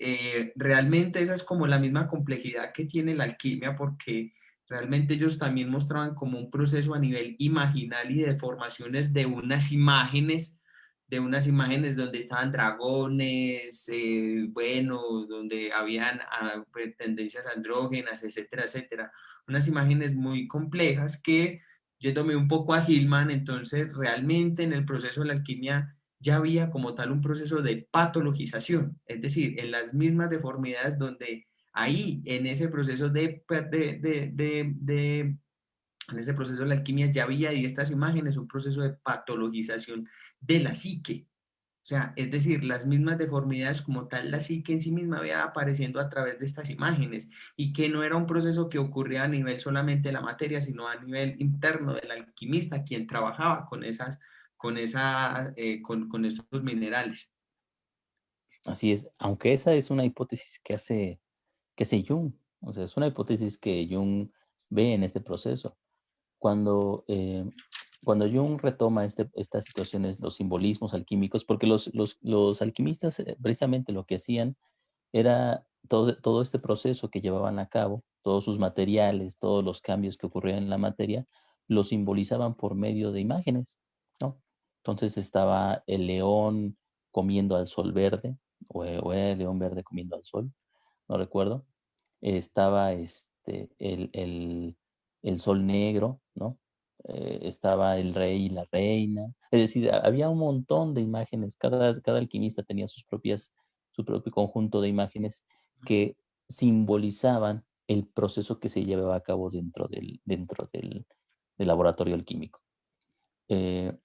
realmente esa es como la misma complejidad que tiene la alquimia, porque realmente ellos también mostraban como un proceso a nivel imaginal y de formaciones de unas imágenes donde estaban dragones, bueno, donde habían pues, tendencias andrógenas, etcétera, etcétera. Unas imágenes muy complejas que, yéndome un poco a Hillman, entonces realmente en el proceso de la alquimia ya había como tal un proceso de patologización, es decir, en las mismas deformidades donde ahí, en ese proceso en ese proceso de la alquimia ya había ahí estas imágenes, un proceso de patologización de la psique. O sea, es decir, las mismas deformidades como tal, la psique en sí misma veía apareciendo a través de estas imágenes y que no era un proceso que ocurría a nivel solamente de la materia, sino a nivel interno del alquimista, quien trabajaba con estos minerales. así es, aunque esa es una hipótesis que hace Jung, o sea, es una hipótesis que Jung ve en este proceso. Cuando, cuando Jung retoma estas situaciones, los simbolismos alquímicos, porque los alquimistas precisamente lo que hacían era todo este proceso que llevaban a cabo, todos sus materiales, todos los cambios que ocurrían en la materia, lo simbolizaban por medio de imágenes, ¿no? Entonces estaba el león comiendo al sol verde, o era el león verde comiendo al sol, no recuerdo. Estaba el sol negro, ¿no? Estaba el rey y la reina. Es decir, había un montón de imágenes. Cada alquimista tenía su propio conjunto de imágenes que simbolizaban el proceso que se llevaba a cabo del laboratorio alquímico. Eh,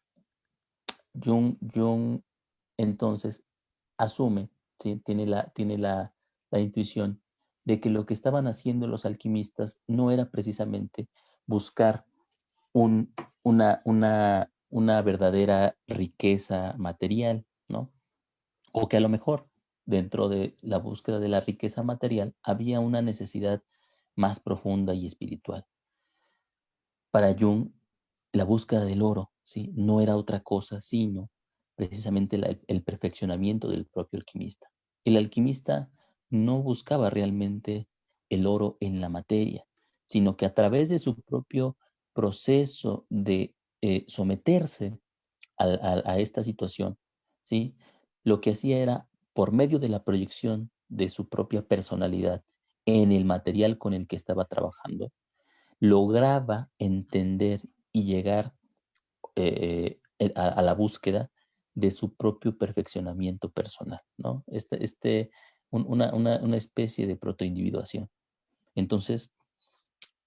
Jung entonces asume, ¿sí? La intuición de que lo que estaban haciendo los alquimistas no era precisamente buscar un, una verdadera riqueza material, ¿no? O que a lo mejor dentro de la búsqueda de la riqueza material había una necesidad más profunda y espiritual. Para Jung, la búsqueda del oro, ¿sí? No era otra cosa sino precisamente el perfeccionamiento del propio alquimista. El alquimista no buscaba realmente el oro en la materia, sino que a través de su propio proceso de someterse a esta situación, ¿sí? Lo que hacía era, por medio de la proyección de su propia personalidad en el material con el que estaba trabajando, lograba entender y llegar a la búsqueda de su propio perfeccionamiento personal, ¿no? una especie de protoindividuación. Entonces,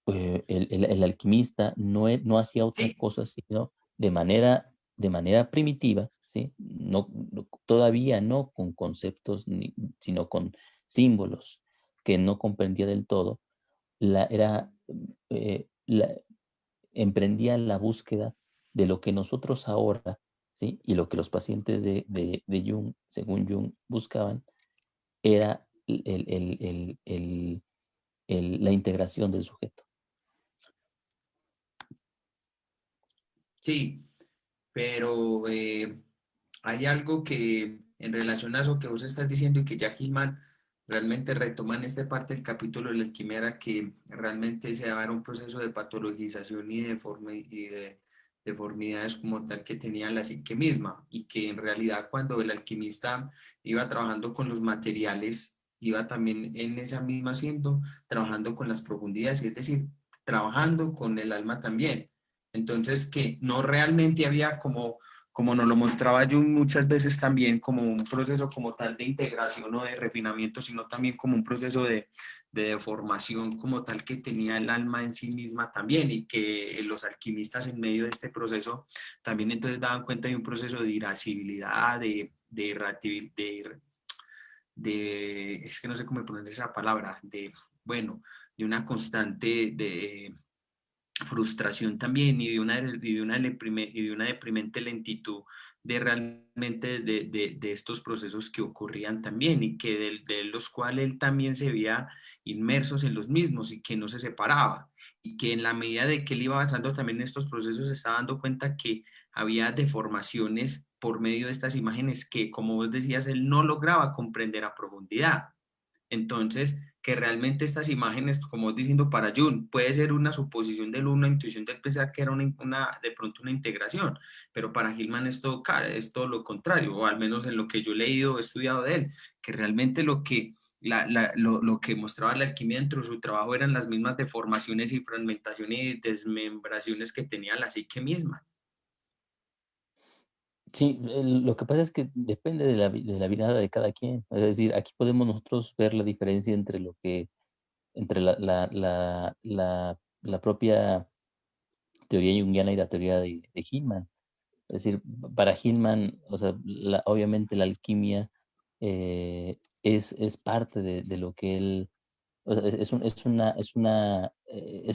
el alquimista no hacía otra Sí, cosa sino de manera primitiva, ¿sí? Todavía no con conceptos, sino con símbolos que no comprendía del todo, era, emprendía la búsqueda de lo que nosotros ahora, ¿sí? Y lo que los pacientes de Jung, según Jung, buscaban, era la integración del sujeto. sí, pero hay algo que en relación a eso que vos estás diciendo y que ya Gilman realmente retoma en esta parte del capítulo de la alquimia, era que realmente se daba un proceso de patologización y de deformidades como tal que tenía la psique misma, y que en realidad cuando el alquimista iba trabajando con los materiales, iba también en esa misma haciendo, trabajando con las profundidades, es decir, trabajando con el alma también. Entonces, que no realmente había como nos lo mostraba Jung muchas veces también, como un proceso como tal de integración o de refinamiento, sino también como un proceso de deformación como tal que tenía el alma en sí misma también, y que los alquimistas en medio de este proceso también entonces daban cuenta de un proceso de irascibilidad, es que no sé cómo pronunciar esa palabra, bueno, de una constante de frustración también, y de una deprimente lentitud de realmente de estos procesos que ocurrían también, y que de los cuales él también se veía inmersos en los mismos y que no se separaba, y que en la medida de que él iba avanzando también en estos procesos se estaba dando cuenta que había deformaciones por medio de estas imágenes que, como vos decías, él no lograba comprender a profundidad. Entonces, que realmente estas imágenes, como diciendo para Jung, puede ser una suposición del uno, una intuición del pensar que era de pronto una integración, pero para Hillman es todo lo contrario, o al menos en lo que yo he leído o he estudiado de él, que realmente lo que mostraba la alquimia dentro de su trabajo eran las mismas deformaciones y fragmentaciones y desmembraciones que tenía la psique misma. Sí, lo que pasa es que depende de la mirada de cada quien. Es decir, aquí podemos nosotros ver la diferencia entre entre la propia teoría junguiana y la teoría de Hillman. Es decir, para Hillman, o sea, obviamente la alquimia es parte de lo que él, o sea, es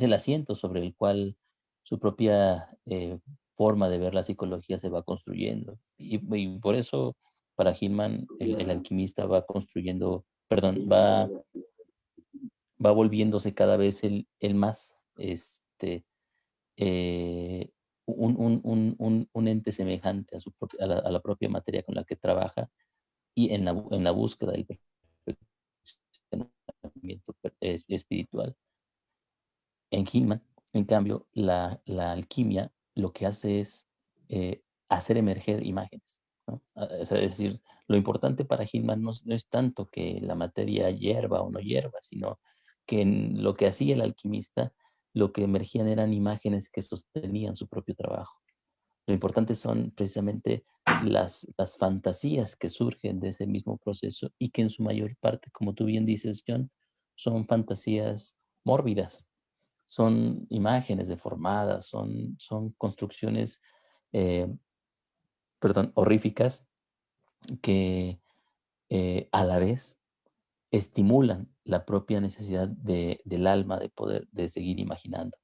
el asiento sobre el cual su propia forma de ver la psicología se va construyendo. Y por eso, para Hillman, el alquimista va construyendo, perdón, va volviéndose cada vez el más, eh, un ente semejante a, a la propia materia con la que trabaja, y en la búsqueda del perfeccionamiento espiritual. En Hillman, en cambio, la alquimia lo que hace es hacer emerger imágenes, ¿no? Es decir, lo importante para Hillman no es tanto que la materia hierva o no hierva, sino que en lo que hacía el alquimista, lo que emergían eran imágenes que sostenían su propio trabajo. Lo importante son precisamente las fantasías que surgen de ese mismo proceso, y que en su mayor parte, como tú bien dices, John, son fantasías mórbidas, son imágenes deformadas, son construcciones, eh, perdón, horríficas, que a la vez estimulan la propia necesidad del alma de poder, de seguir imaginando.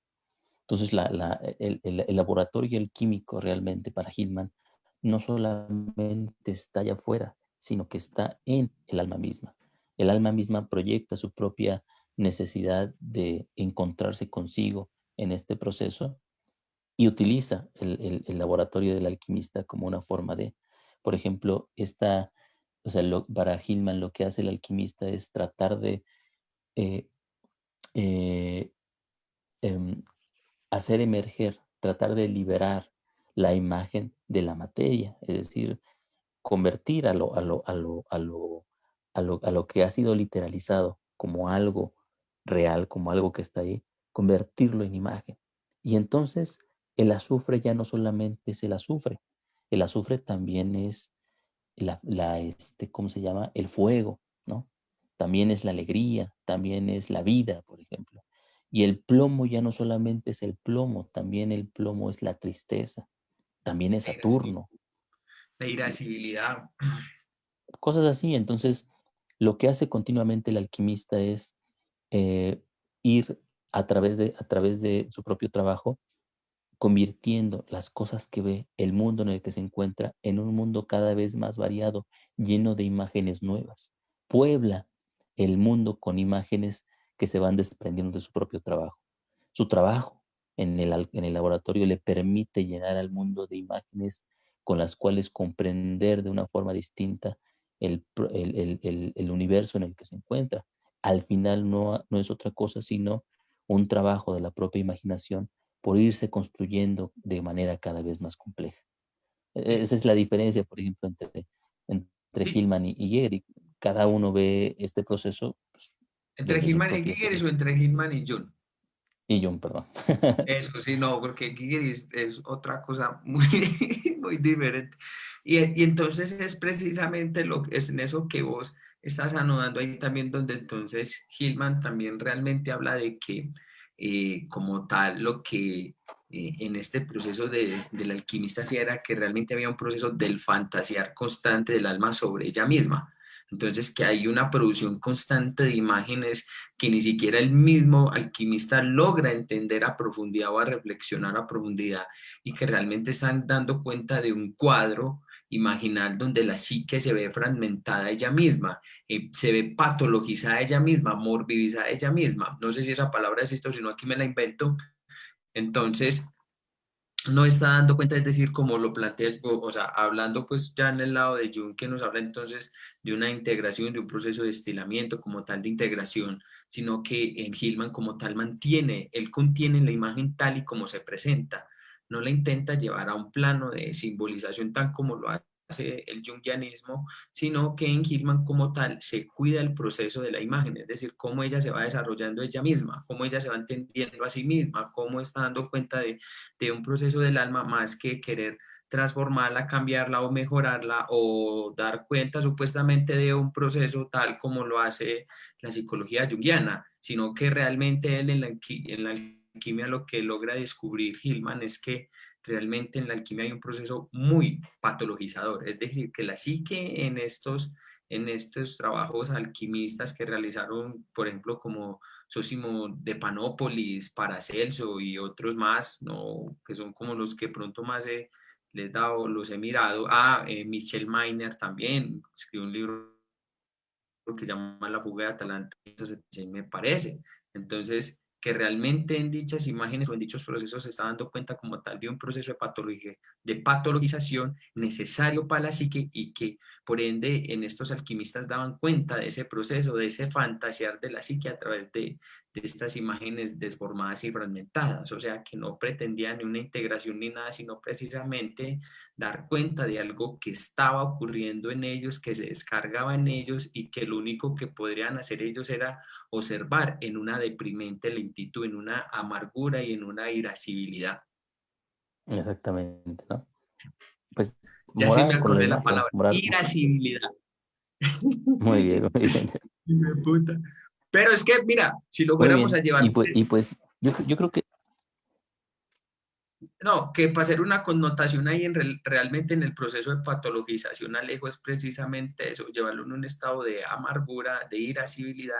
Entonces, el laboratorio el químico realmente para Hillman no solamente está allá afuera, sino que está en el alma misma. El alma misma proyecta su propia necesidad de encontrarse consigo en este proceso, y utiliza el laboratorio del alquimista como una forma de, por ejemplo, o sea, para Hillman lo que hace el alquimista es tratar de eh, eh, em, hacer emerger, tratar de liberar la imagen de la materia, es decir, convertir a lo que ha sido literalizado como algo real, como algo que está ahí, convertirlo en imagen. Y entonces el azufre ya no solamente es el azufre también es ¿cómo se llama? El fuego, ¿no? también es la alegría, también es la vida, por ejemplo. Y el plomo ya no solamente es el plomo, también el plomo es la tristeza, también es Saturno, La y irascibilidad. cosas así. Entonces, lo que hace continuamente el alquimista es ir a través de su propio trabajo, convirtiendo las cosas que ve, el mundo en el que se encuentra, en un mundo cada vez más variado, lleno de imágenes nuevas. Puebla el mundo con imágenes que se van desprendiendo de su propio trabajo. Su trabajo en el laboratorio le permite llenar al mundo de imágenes con las cuales comprender de una forma distinta el universo en el que se encuentra. Al final no es otra cosa sino un trabajo de la propia imaginación por irse construyendo de manera cada vez más compleja. Sí, Esa es la diferencia, por ejemplo, entre sí. Hillman y Gehry. Cada uno ve este proceso pues, ¿Entre desde su Hillman y propia Gigeris o perspectiva. entre Hillman y Jung? Y Jung, perdón. Eso sí, no, porque Gigeris es otra cosa muy, muy diferente. Y entonces es precisamente lo que es en eso que vos estás anudando ahí también, donde entonces Hillman también realmente habla de que como tal lo que en este proceso del alquimista hacía era que realmente había un proceso del fantasear constante del alma sobre ella misma. Entonces, que hay una producción constante de imágenes que ni siquiera el mismo alquimista logra entender a profundidad o a reflexionar a profundidad y que realmente están dando cuenta de un cuadro imaginal donde la psique se ve fragmentada ella misma, se ve patologizada ella misma, morbidizada ella misma. No sé si esa palabra existe o si no, aquí me la invento. Entonces, no está dando cuenta, es decir, como lo planteas, o sea, hablando pues ya en el lado de Jung, que nos habla entonces de una integración, de un proceso de estilamiento como tal de integración, sino que en Hillman como tal mantiene, él contiene la imagen tal y como se presenta, no la intenta llevar a un plano de simbolización tan como lo hace el jungianismo, sino que en Hillman como tal se cuida el proceso de la imagen, es decir, cómo ella se va desarrollando ella misma, cómo ella se va entendiendo a sí misma, cómo está dando cuenta de un proceso del alma más que querer transformarla, cambiarla o mejorarla o dar cuenta supuestamente de un proceso tal como lo hace la psicología junguiana, sino que realmente él en la alquimia lo que logra descubrir Hillman es que realmente en la alquimia hay un proceso muy patologizador, es decir, que la psique en estos trabajos alquimistas que realizaron, por ejemplo, como Sósimo de Panópolis, Paracelso y otros más, ¿no? Que son como los que pronto más les he dado, los he mirado. Michel Meiner también escribió un libro que se llama La fuga de Atalanta, me parece. Entonces, que realmente en dichas imágenes o en dichos procesos se está dando cuenta como tal de un proceso de patologización necesario para la psique y que por ende en estos alquimistas daban cuenta de ese proceso, de ese fantasear de la psique a través de estas imágenes desformadas y fragmentadas, o sea que no pretendían ni una integración ni nada, sino precisamente dar cuenta de algo que estaba ocurriendo en ellos, que se descargaba en ellos y que lo único que podrían hacer ellos era observar en una deprimente lentitud, en una amargura y en una irascibilidad. Exactamente, ¿no? Pues Ya sí me morar con la acordé la imagen, bueno, palabra, morar, irascibilidad. muy bien, muy bien, Puta. Pero es que, mira, si lo muy fuéramos bien. a llevar Y pues yo creo que no, que para hacer una connotación ahí realmente en el proceso de patologización Alejo es precisamente eso, llevarlo en un estado de amargura, de irascibilidad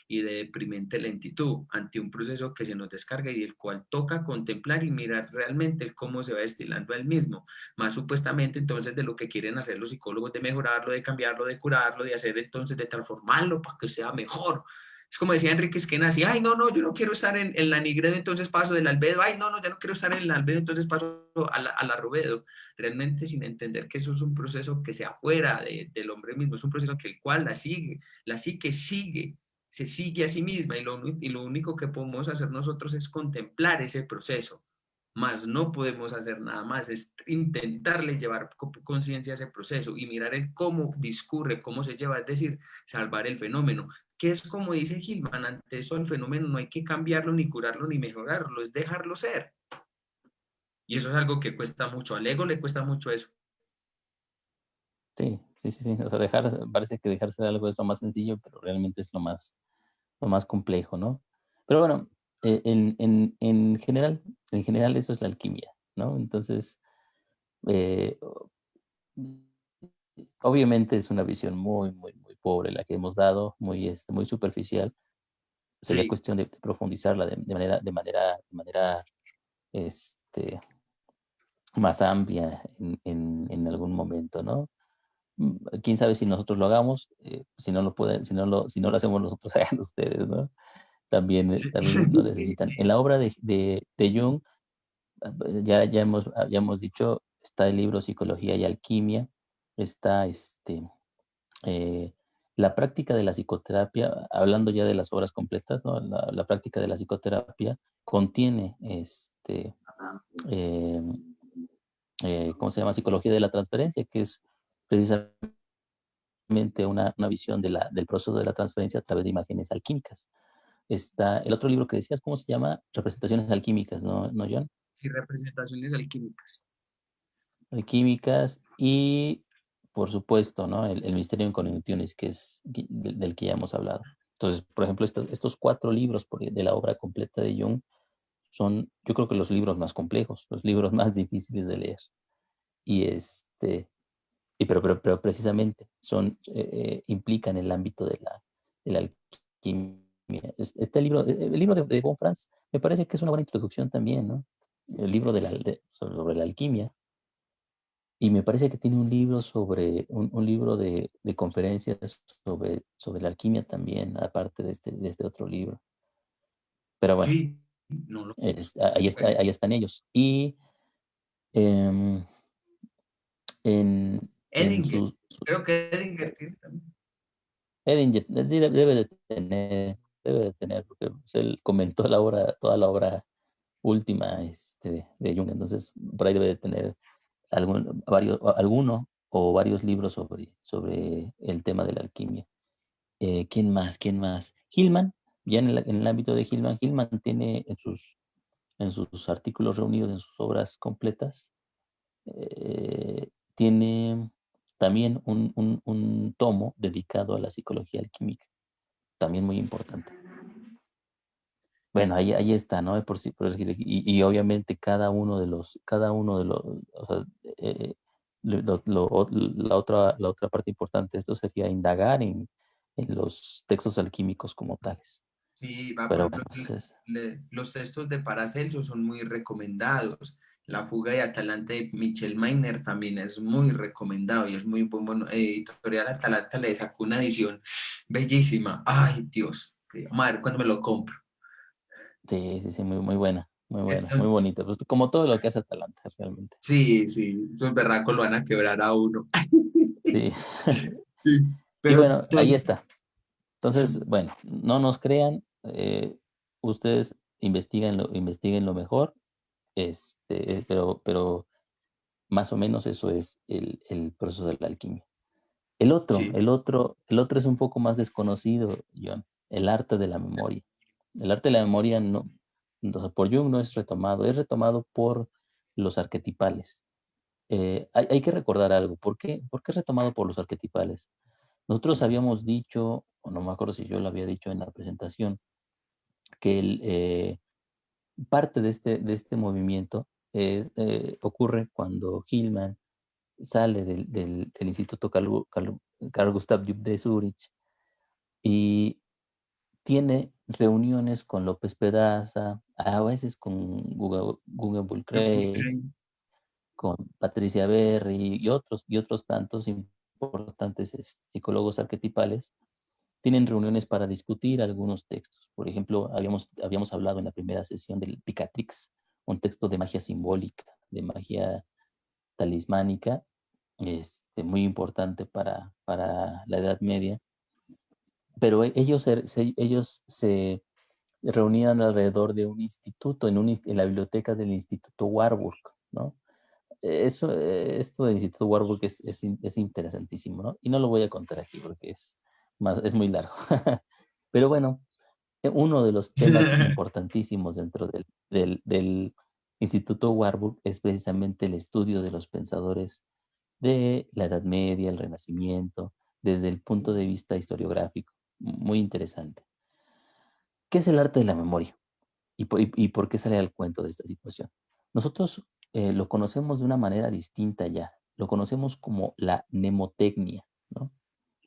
y de deprimente lentitud ante un proceso que se nos descarga y el cual toca contemplar y mirar realmente el cómo se va destilando el mismo, más supuestamente entonces de lo que quieren hacer los psicólogos de mejorarlo, de cambiarlo, de curarlo, de hacer entonces, de transformarlo para que sea mejor. Es como decía Enrique Esquenazi, ay, no, no, yo no quiero estar en la Nigredo, entonces paso del Albedo, ay, no, no, yo no quiero estar en el Albedo, entonces paso a la Rubedo. Realmente sin entender que eso es un proceso que sea fuera del hombre mismo, es un proceso que el cual la psique sigue, se sigue a sí misma y lo único que podemos hacer nosotros es contemplar ese proceso, más no podemos hacer nada más, es intentarle llevar conciencia a ese proceso y mirar el cómo discurre, cómo se lleva, es decir, salvar el fenómeno que es como dice Gilman, ante eso el fenómeno no hay que cambiarlo, ni curarlo, ni mejorarlo, es dejarlo ser. Y eso es algo que cuesta mucho, al ego le cuesta mucho eso. sí, sí, sí, sí. O sea, parece que dejarse de algo es lo más sencillo, pero realmente es lo más complejo, ¿no? Pero bueno, en general eso es la alquimia, ¿no? Entonces, eh, obviamente es una visión muy, muy, muy pobre la que hemos dado, muy, muy superficial. Sería Sí, cuestión de profundizarla de manera este, más amplia en algún momento, ¿no? Quién sabe si nosotros lo hagamos, si no lo pueden, si no lo hacemos nosotros, hagan ustedes, ¿no? También, sí. también lo necesitan. En la obra de Jung, ya hemos dicho, está el libro Psicología y Alquimia, está eh, la práctica de la psicoterapia, hablando ya de las obras completas, ¿no? La práctica de la psicoterapia contiene eh, ¿cómo se llama? Psicología de la transferencia, que es precisamente una visión del proceso de la transferencia a través de imágenes alquímicas. Está el otro libro que decías, ¿cómo se llama? Representaciones alquímicas, ¿no, John? Sí, representaciones alquímicas. Alquímicas y, por supuesto, ¿no? El misterio en conjunciones, que es del que ya hemos hablado. Entonces, por ejemplo, estos 4 libros de la obra completa de Jung son, yo creo que los libros más complejos, los libros más difíciles de leer. Y pero precisamente implican el ámbito de la alquimia. Este libro, el libro de Von Franz, me parece que es una buena introducción también, ¿no? El libro sobre la alquimia. Y me parece que tiene un libro un libro de conferencias sobre la alquimia también, aparte de este otro libro. Pero bueno, Sí, no lo bueno. ahí están ellos. Y em, en Edinger, sus creo que Edinger tiene también. Edinger debe de tener, porque pues, él comentó toda la obra última de Jung, entonces por ahí debe de tener alguno o varios libros sobre el tema de la alquimia. ¿Quién más? ¿Quién más? Hillman, ya en el ámbito de Hillman, Hillman tiene en sus artículos reunidos, en sus obras completas, tiene también un tomo dedicado a la psicología alquímica, también muy importante. Bueno, ahí está, ¿no? Y obviamente o sea, la otra parte importante de esto sería indagar en los textos alquímicos como tales. Sí, va, por Pero bueno, ejemplo, pues los textos de Paracelso son muy recomendados. La fuga de Atalanta de Michel Maynard también es muy recomendado y es muy bueno. Editorial Atalanta le sacó una edición bellísima. Ay, Dios, madre, cuando me lo compro. sí, sí, sí, muy, muy buena, muy buena, muy Entonces, bonita. Pues como todo lo que hace Atalanta, realmente. sí, sí, los berracos lo van a quebrar a uno. Sí. Sí, Y pero bueno, ahí está. Entonces, bueno, no nos crean, ustedes investiguen lo mejor, pero más o menos eso es el proceso de la alquimia. El otro, sí, el otro, el otro es un poco más desconocido, John, el arte de la memoria. El arte de la memoria no, o sea, por Jung no es retomado por los arquetipales. Hay que recordar algo. ¿Por qué es retomado por los arquetipales? Nosotros habíamos dicho, o no me acuerdo si yo lo había dicho en la presentación, que parte de este movimiento ocurre cuando Hillman sale del Instituto Carl Gustav Jung de Zurich y tiene reuniones con López Pedaza, a veces con Gugebel Cray, con Patricia Berry y otros tantos importantes psicólogos arquetipales, tienen reuniones para discutir algunos textos. Por ejemplo, habíamos hablado en la primera sesión del Picatrix, un texto de magia simbólica, de magia talismánica, muy importante para la Edad Media, pero ellos se reunían alrededor de un instituto, en la biblioteca del Instituto Warburg, ¿no? Esto del Instituto Warburg es interesantísimo, ¿no? Y no lo voy a contar aquí porque es muy largo. Pero bueno, uno de los temas importantísimos dentro del Instituto Warburg es precisamente el estudio de los pensadores de la Edad Media, el Renacimiento, desde el punto de vista historiográfico. Muy interesante. ¿Qué es el arte de la memoria? ¿Y por qué sale al cuento de esta situación? Nosotros lo conocemos de una manera distinta ya. Lo conocemos como la mnemotecnia, ¿no?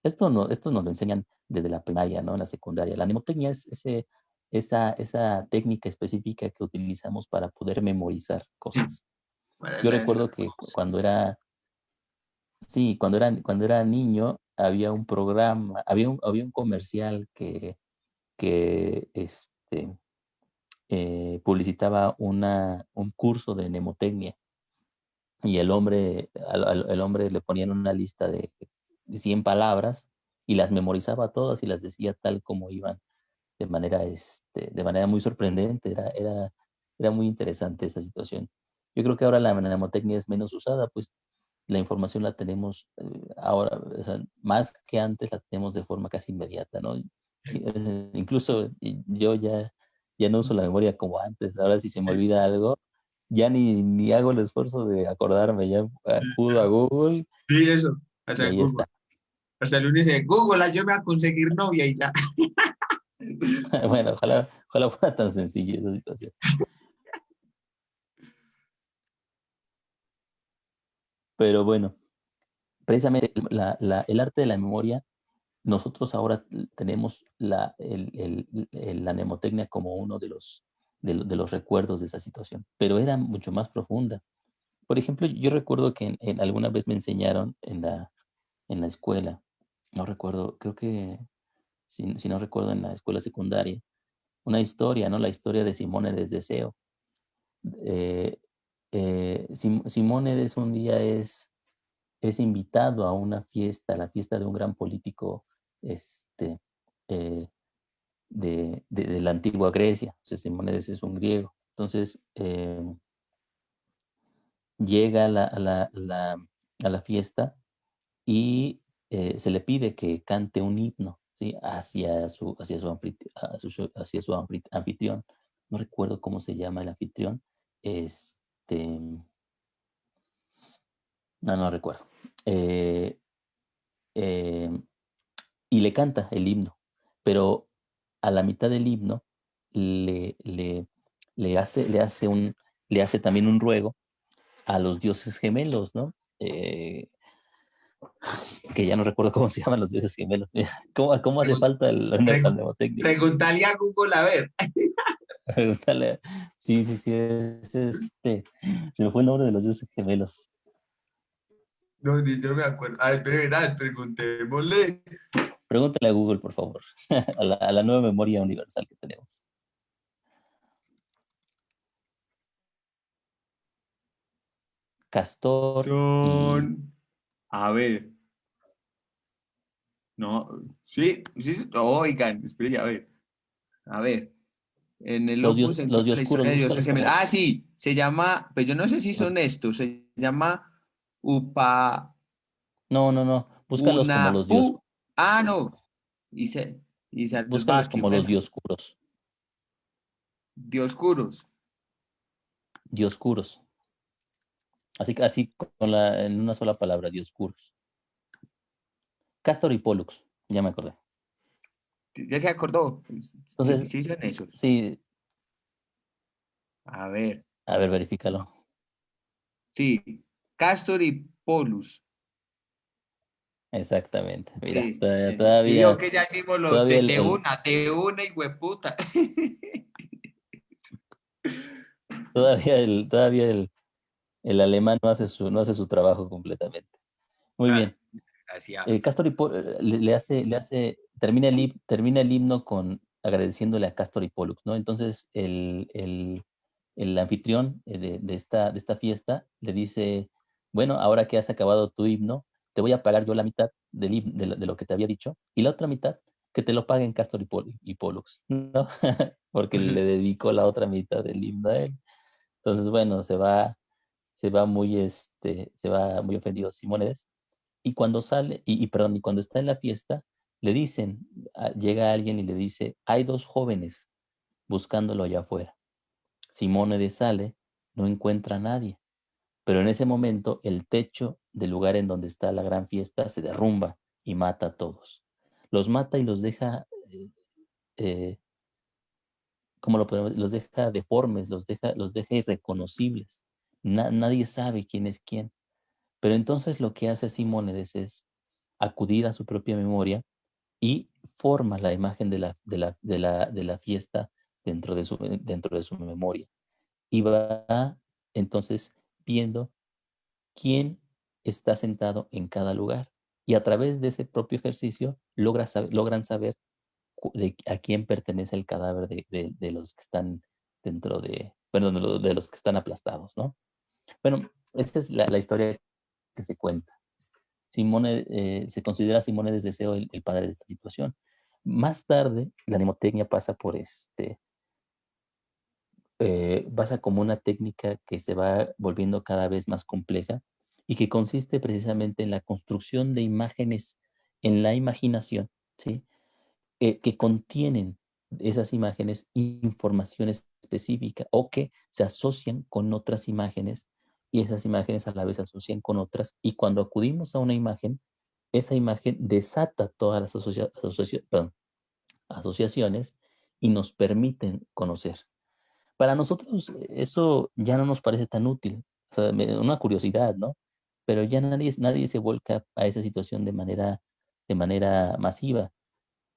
Esto nos lo enseñan desde la primaria, ¿no? En la secundaria. La mnemotecnia es esa técnica específica que utilizamos para poder memorizar cosas. Para Yo las recuerdo que cosas. cuando era niño había un programa, había un comercial que publicitaba un curso de mnemotecnia y el hombre le ponían una lista de 100 palabras y las memorizaba todas y las decía tal como iban de manera muy sorprendente. Era muy interesante esa situación. Yo creo que ahora la mnemotecnia es menos usada, pues la información la tenemos ahora, o sea, más que antes la tenemos de forma casi inmediata, ¿no? Sí, incluso yo ya no uso la memoria como antes. Ahora si se me olvida algo, ya ni hago el esfuerzo de acordarme, ya acudo a Google Sí, eso. y Hasta ahí Google. está. Hasta el lunes dice, Google, ayúdame a conseguir novia y ya. Bueno, ojalá fuera tan sencillo esa situación. Pero bueno, precisamente el arte de la memoria, nosotros ahora tenemos la mnemotecnia como uno de los recuerdos de esa situación, pero era mucho más profunda. Por ejemplo, yo recuerdo que alguna vez me enseñaron en la escuela, no recuerdo, creo que, si no recuerdo, en la escuela secundaria, una historia, ¿no? La historia de Simónides de Deseo. Eh, Simónides un día es invitado a una fiesta, la fiesta de un gran político este, eh, de la antigua Grecia. O sea, Simónides es un griego. Entonces, llega a la fiesta y se le pide que cante un himno, ¿sí? Hacia su anfitrión. No recuerdo cómo se llama el anfitrión. Este, no recuerdo. Eh, eh, y le canta el himno, pero a la mitad del himno le, le, le hace también un ruego a los dioses gemelos, ¿no? Que ya no recuerdo cómo se llaman los dioses gemelos. ¿Cómo hace Pregun- falta la pregun- mnemotecnia? Preguntarle a Google a ver. Pregúntale. Sí, se me fue el nombre de los dioses gemelos. No, ni yo me acuerdo. Ay, pero verás, preguntémosle. Pregúntale a Google, por favor, a la nueva memoria universal que tenemos. Castor y Son. A ver. No. Sí, sí. Oigan, espere, a ver. A ver. En el Opus se los encuentra la dioscuros, historia de dioses búscalos gemelos. como Ah, sí. Se llama. Pues yo no sé si los. son estos. Se llama Upa. No. Búscalos como Una. los dios. Ah, no. Dice. Dice Búscalos Alpaki. como los Bueno. dioscuros. Dioscuros. Dioscuros. Así en una sola palabra, dioscuros. Castor y Pollux, ya me acordé. ¿Ya se acordó? Sí, Entonces, sí son esos. sí, A ver. a ver, verifícalo. Sí. Castor y Polus. Exactamente. Mira, Sí, sí, sí. Y vio que ya mismo lo todavía de una y hueputa. todavía el alemán no hace su trabajo completamente. Muy Ah, bien. gracias. Castor y termina el himno con agradeciéndole a Castor y Pollux, ¿no? Entonces el anfitrión de esta fiesta le dice, bueno, ahora que has acabado tu himno, te voy a pagar yo la mitad de lo que te había dicho y la otra mitad que te lo paguen Castor y Pollux, ¿no? Porque le dedicó la otra mitad del himno a él. Entonces, bueno, se va muy ofendido Simónides y cuando sale, perdón, y cuando está en la fiesta, le dicen, llega alguien y le dice, hay dos jóvenes buscándolo allá afuera. Simónides sale, no encuentra a nadie, pero en ese momento el techo del lugar en donde está la gran fiesta, se derrumba y mata a todos. Los mata y los deja, eh, ¿cómo lo podemos? Los deja deformes, los deja irreconocibles. Nadie sabe quién es quién. Pero entonces lo que hace Simónides es acudir a su propia memoria y forma la imagen de la fiesta dentro de su memoria. Y va entonces viendo quién está sentado en cada lugar. Y a través de ese propio ejercicio logran saber a quién pertenece el cadáver de los que están dentro de, perdón, de los que están aplastados, ¿no? Bueno, esta es la historia que se cuenta. Se considera a Simónides de Deseo el padre de esta situación. Más tarde, la mnemotecnia pasa como una técnica que se va volviendo cada vez más compleja y que consiste precisamente en la construcción de imágenes en la imaginación, ¿sí? Que contienen esas imágenes información específica o que se asocian con otras imágenes y esas imágenes a la vez se asocian con otras y cuando acudimos a una imagen, esa imagen desata todas las asociaciones y nos permiten conocer. Para nosotros eso ya no nos parece tan útil, o sea, una curiosidad, ¿no? Pero ya nadie se volca a esa situación de manera masiva.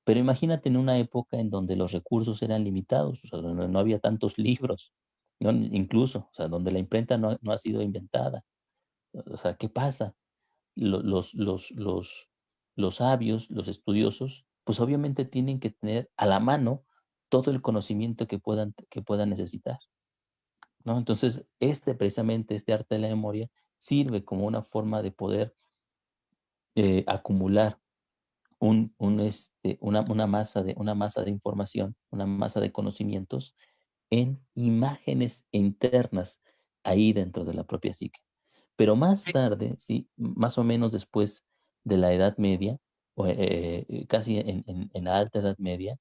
Pero imagínate en una época en donde los recursos eran limitados, o sea, donde no había tantos libros, ¿no? Incluso, o sea, donde la imprenta no ha sido inventada. O sea, ¿qué pasa? Lo- Los, los, los, los sabios, los estudiosos, pues obviamente tienen que tener a la mano todo el conocimiento que puedan necesitar, ¿no? Entonces, precisamente este arte de la memoria sirve como una forma de poder acumular una masa de información, una masa de conocimientos en imágenes internas ahí dentro de la propia psique. Pero más tarde, sí, más o menos después de la Edad Media, o, casi en la Alta Edad Media,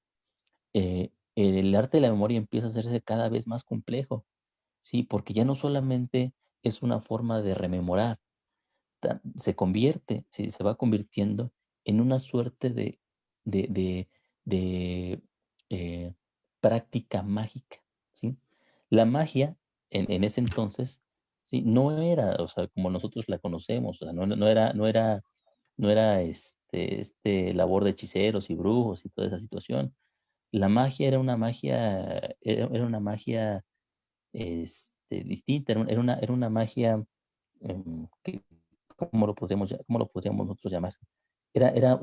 el arte de la memoria empieza a hacerse cada vez más complejo, sí, porque ya no solamente es una forma de rememorar, se convierte, sí, se va convirtiendo en una suerte de, de, de, eh, práctica mágica, ¿sí? La magia en ese entonces, sí, no era, o sea, como nosotros la conocemos, o sea, no era labor de hechiceros y brujos y toda esa situación. La magia era una magia distinta, era una magia que cómo lo podríamos nosotros llamar? Era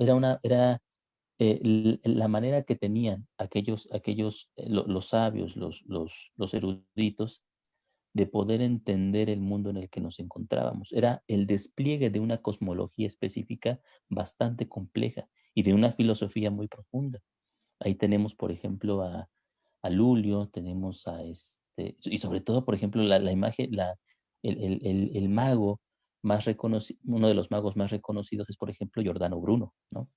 la manera que tenían los sabios, los eruditos, de poder entender el mundo en el que nos encontrábamos. Era el despliegue de una cosmología específica bastante compleja y de una filosofía muy profunda. Ahí tenemos, por ejemplo, a Lulio, tenemos y sobre todo, por ejemplo, la imagen, el mago más reconocido, uno de los magos más reconocidos es, por ejemplo, Giordano Bruno, ¿no?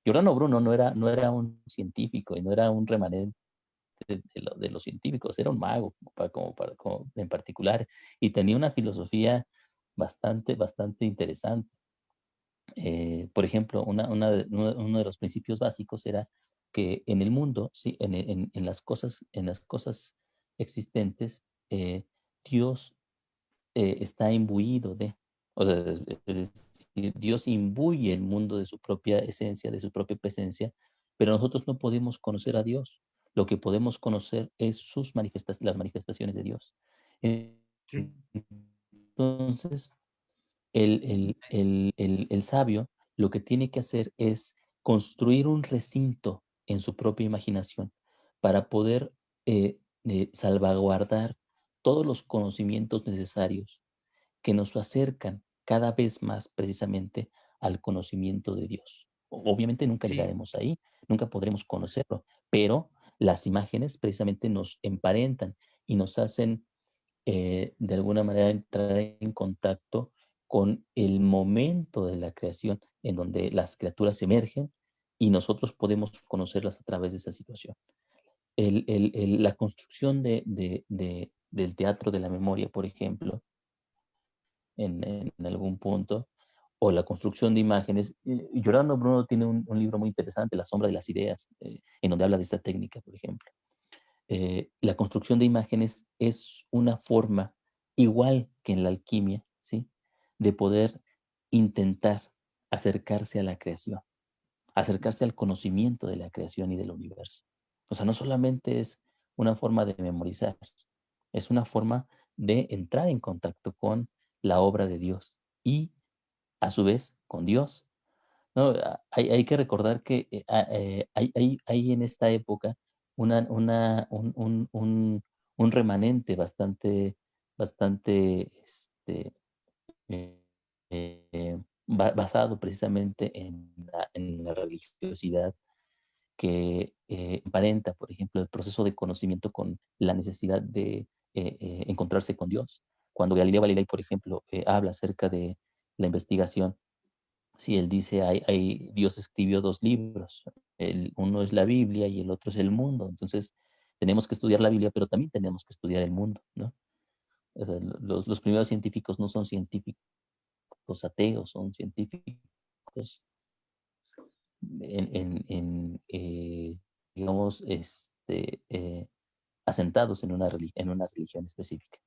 Giordano Bruno no era un científico y no era un remanente de los científicos, era un mago en particular y tenía una filosofía bastante interesante. Por ejemplo, uno de los principios básicos era que en el mundo, sí, en las cosas existentes, Dios está imbuido o sea, es decir, Dios imbuye el mundo de su propia esencia, de su propia presencia, pero nosotros no podemos conocer a Dios. Lo que podemos conocer es las manifestaciones de Dios. Sí, Entonces, el sabio lo que tiene que hacer es construir un recinto en su propia imaginación para poder salvaguardar todos los conocimientos necesarios que nos acercan cada vez más precisamente al conocimiento de Dios. Obviamente nunca sí, llegaremos ahí, nunca podremos conocerlo, pero las imágenes precisamente nos emparentan y nos hacen de alguna manera entrar en contacto con el momento de la creación en donde las criaturas emergen y nosotros podemos conocerlas a través de esa situación. La construcción del teatro de la memoria, por ejemplo, en algún punto, o la construcción de imágenes. Giordano Bruno tiene un libro muy interesante, La sombra de las ideas, en donde habla de esta técnica, por ejemplo. La construcción de imágenes es una forma, igual que en la alquimia, ¿sí? De poder intentar acercarse a la creación, acercarse al conocimiento de la creación y del universo. O sea, no solamente es una forma de memorizar, es una forma de entrar en contacto con la obra de Dios y, a su vez, con Dios. No, hay que recordar que hay en esta época un remanente bastante eh, basado precisamente en la religiosidad que emparenta, por ejemplo, el proceso de conocimiento con la necesidad de encontrarse con Dios. Cuando Galileo Galilei, por ejemplo, habla acerca de la investigación, sí, él dice, Dios escribió dos libros, uno es la Biblia y el otro es el mundo. Entonces, tenemos que estudiar la Biblia, pero también tenemos que estudiar el mundo, ¿no? O sea, los primeros científicos no son científicos ateos, son científicos digamos, asentados en una religión específica.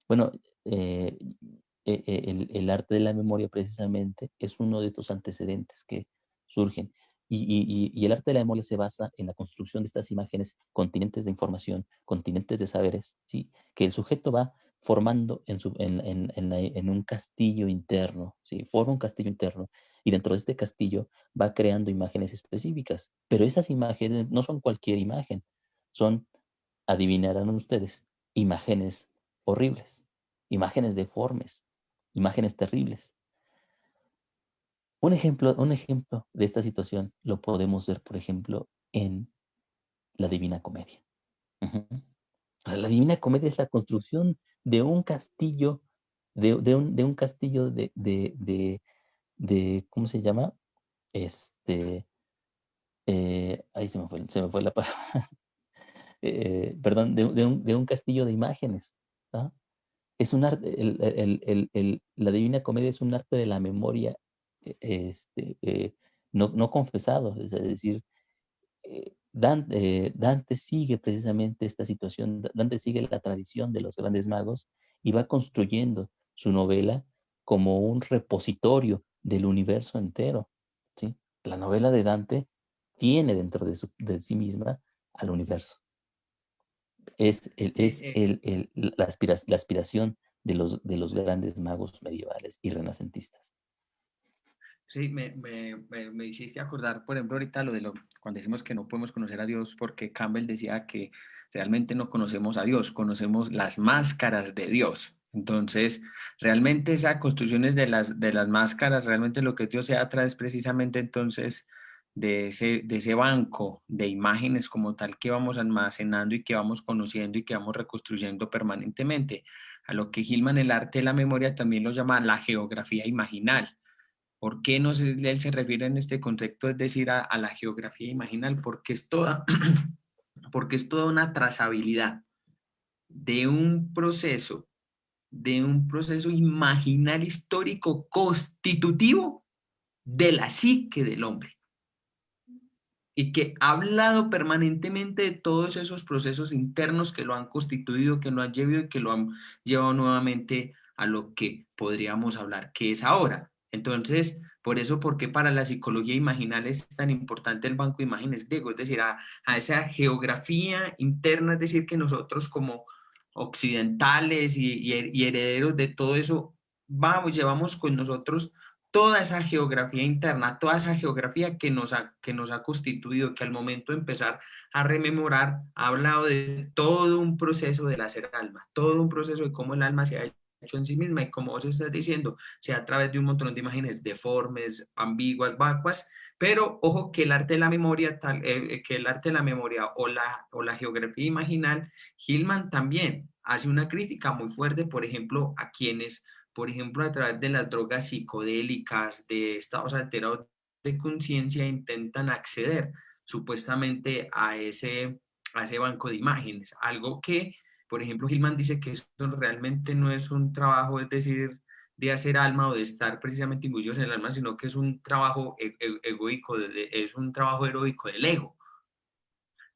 Bueno, el arte de la memoria precisamente es uno de estos antecedentes que surgen. Y el arte de la memoria se basa en la construcción de estas imágenes, continentes de información, continentes de saberes, ¿sí? Que el sujeto va formando en un castillo interno, ¿sí? Forma un castillo interno y dentro de este castillo va creando imágenes específicas. Pero esas imágenes no son cualquier imagen, son, adivinarán ustedes, imágenes horribles, imágenes deformes, imágenes terribles. Un ejemplo de esta situación lo podemos ver, por ejemplo, en la Divina Comedia. Ujú. O sea, la Divina Comedia es la construcción de un castillo, de un castillo ¿cómo se llama? Este, ahí se me fue la palabra. Perdón, de un castillo de imágenes, ¿no? Es un arte, la Divina Comedia es un arte de la memoria, e no confesado, es decir, Dante sigue precisamente esta situación, Dante sigue la tradición de los grandes magos y va construyendo su novela como un repositorio del universo entero, ¿sí? La novela de Dante tiene dentro de sí misma al universo. Sí, Es la aspiración de los grandes magos medievales y renacentistas. sí, me hiciste acordar, por ejemplo, ahorita cuando decimos que no podemos conocer a Dios, porque Campbell decía que realmente no conocemos a Dios, conocemos las máscaras de Dios. Entonces, realmente esas construcciones de las máscaras, realmente lo que Dios se atrae es precisamente entonces de ese banco de imágenes como tal que vamos almacenando y que vamos conociendo y que vamos reconstruyendo permanentemente. A lo que Hillman, el arte de la memoria, también lo llama la geografía imaginal. ¿Por qué él se refiere en este concepto, es decir, a la geografía imaginal? Porque es toda, porque es toda una trazabilidad de de un proceso imaginal histórico constitutivo de la psique del hombre y que ha hablado permanentemente de todos esos procesos internos que lo han constituido, que lo han llevado y que lo han llevado nuevamente a lo que podríamos hablar que es ahora. Entonces, por eso, ¿por qué para la psicología imaginal es tan importante el banco de imágenes griego? Es decir, a esa geografía interna, es decir, que nosotros como occidentales y herederos de todo eso, vamos, llevamos con nosotros toda esa geografía interna, toda esa geografía que nos ha constituido, que al momento de empezar a rememorar, ha hablado de todo un proceso del hacer alma, todo un proceso de cómo el alma se ha hecho en sí misma y como vos estás diciendo, sea a través de un montón de imágenes deformes, ambiguas, vacuas, pero ojo que el arte de la memoria, que el arte de la memoria o la geografía imaginal, Hillman también hace una crítica muy fuerte, por ejemplo, a quienes por ejemplo, a través de las drogas psicodélicas, de estados alterados de conciencia, intentan acceder supuestamente a ese banco de imágenes. Algo que, por ejemplo, Gilman dice que eso realmente no es un trabajo, es decir, de hacer alma o de estar precisamente imbuidos en el alma, sino que es un trabajo egoico, es un trabajo heroico del ego.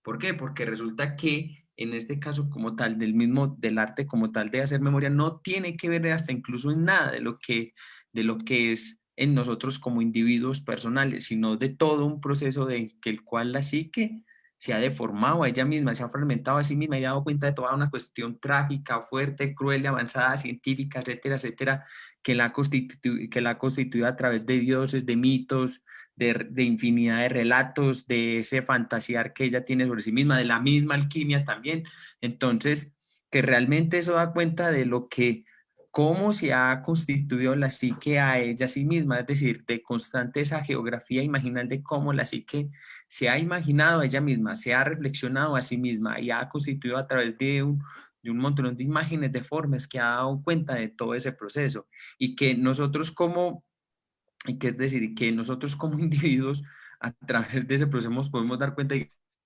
¿Por qué? Porque resulta que en este caso como tal, del arte como tal de hacer memoria, no tiene que ver hasta incluso en nada de lo que es en nosotros como individuos personales, sino de todo un proceso de que el cual la psique se ha deformado a ella misma, se ha fragmentado a sí misma y ha dado cuenta de toda una cuestión trágica, fuerte, cruel, avanzada, científica, etcétera, etcétera, que la ha constituido a través de dioses, de mitos, de infinidad de relatos, de ese fantasear que ella tiene sobre sí misma, de la misma alquimia también. Entonces, que realmente eso da cuenta de lo que, cómo se ha constituido la psique a ella a sí misma, es decir, de constante esa geografía imaginal de cómo la psique se ha imaginado a ella misma, se ha reflexionado a sí misma y ha constituido a través de un montón de imágenes deformes que ha dado cuenta de todo ese proceso y que nosotros como y que es decir, que nosotros como individuos a través de ese proceso nos podemos dar cuenta,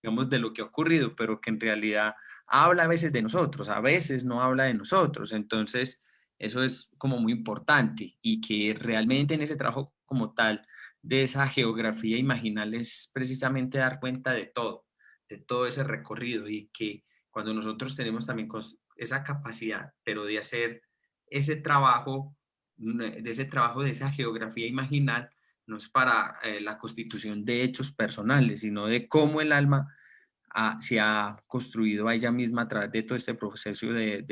digamos, de lo que ha ocurrido, pero que en realidad habla a veces de nosotros, a veces no habla de nosotros. Entonces, eso es como muy importante y que realmente en ese trabajo como tal de esa geografía imaginal es precisamente dar cuenta de todo ese recorrido y que cuando nosotros tenemos también esa capacidad, pero de hacer ese trabajo de ese trabajo, de esa geografía imaginal, no es para la constitución de hechos personales, sino de cómo el alma se ha construido a ella misma a través de todo este proceso de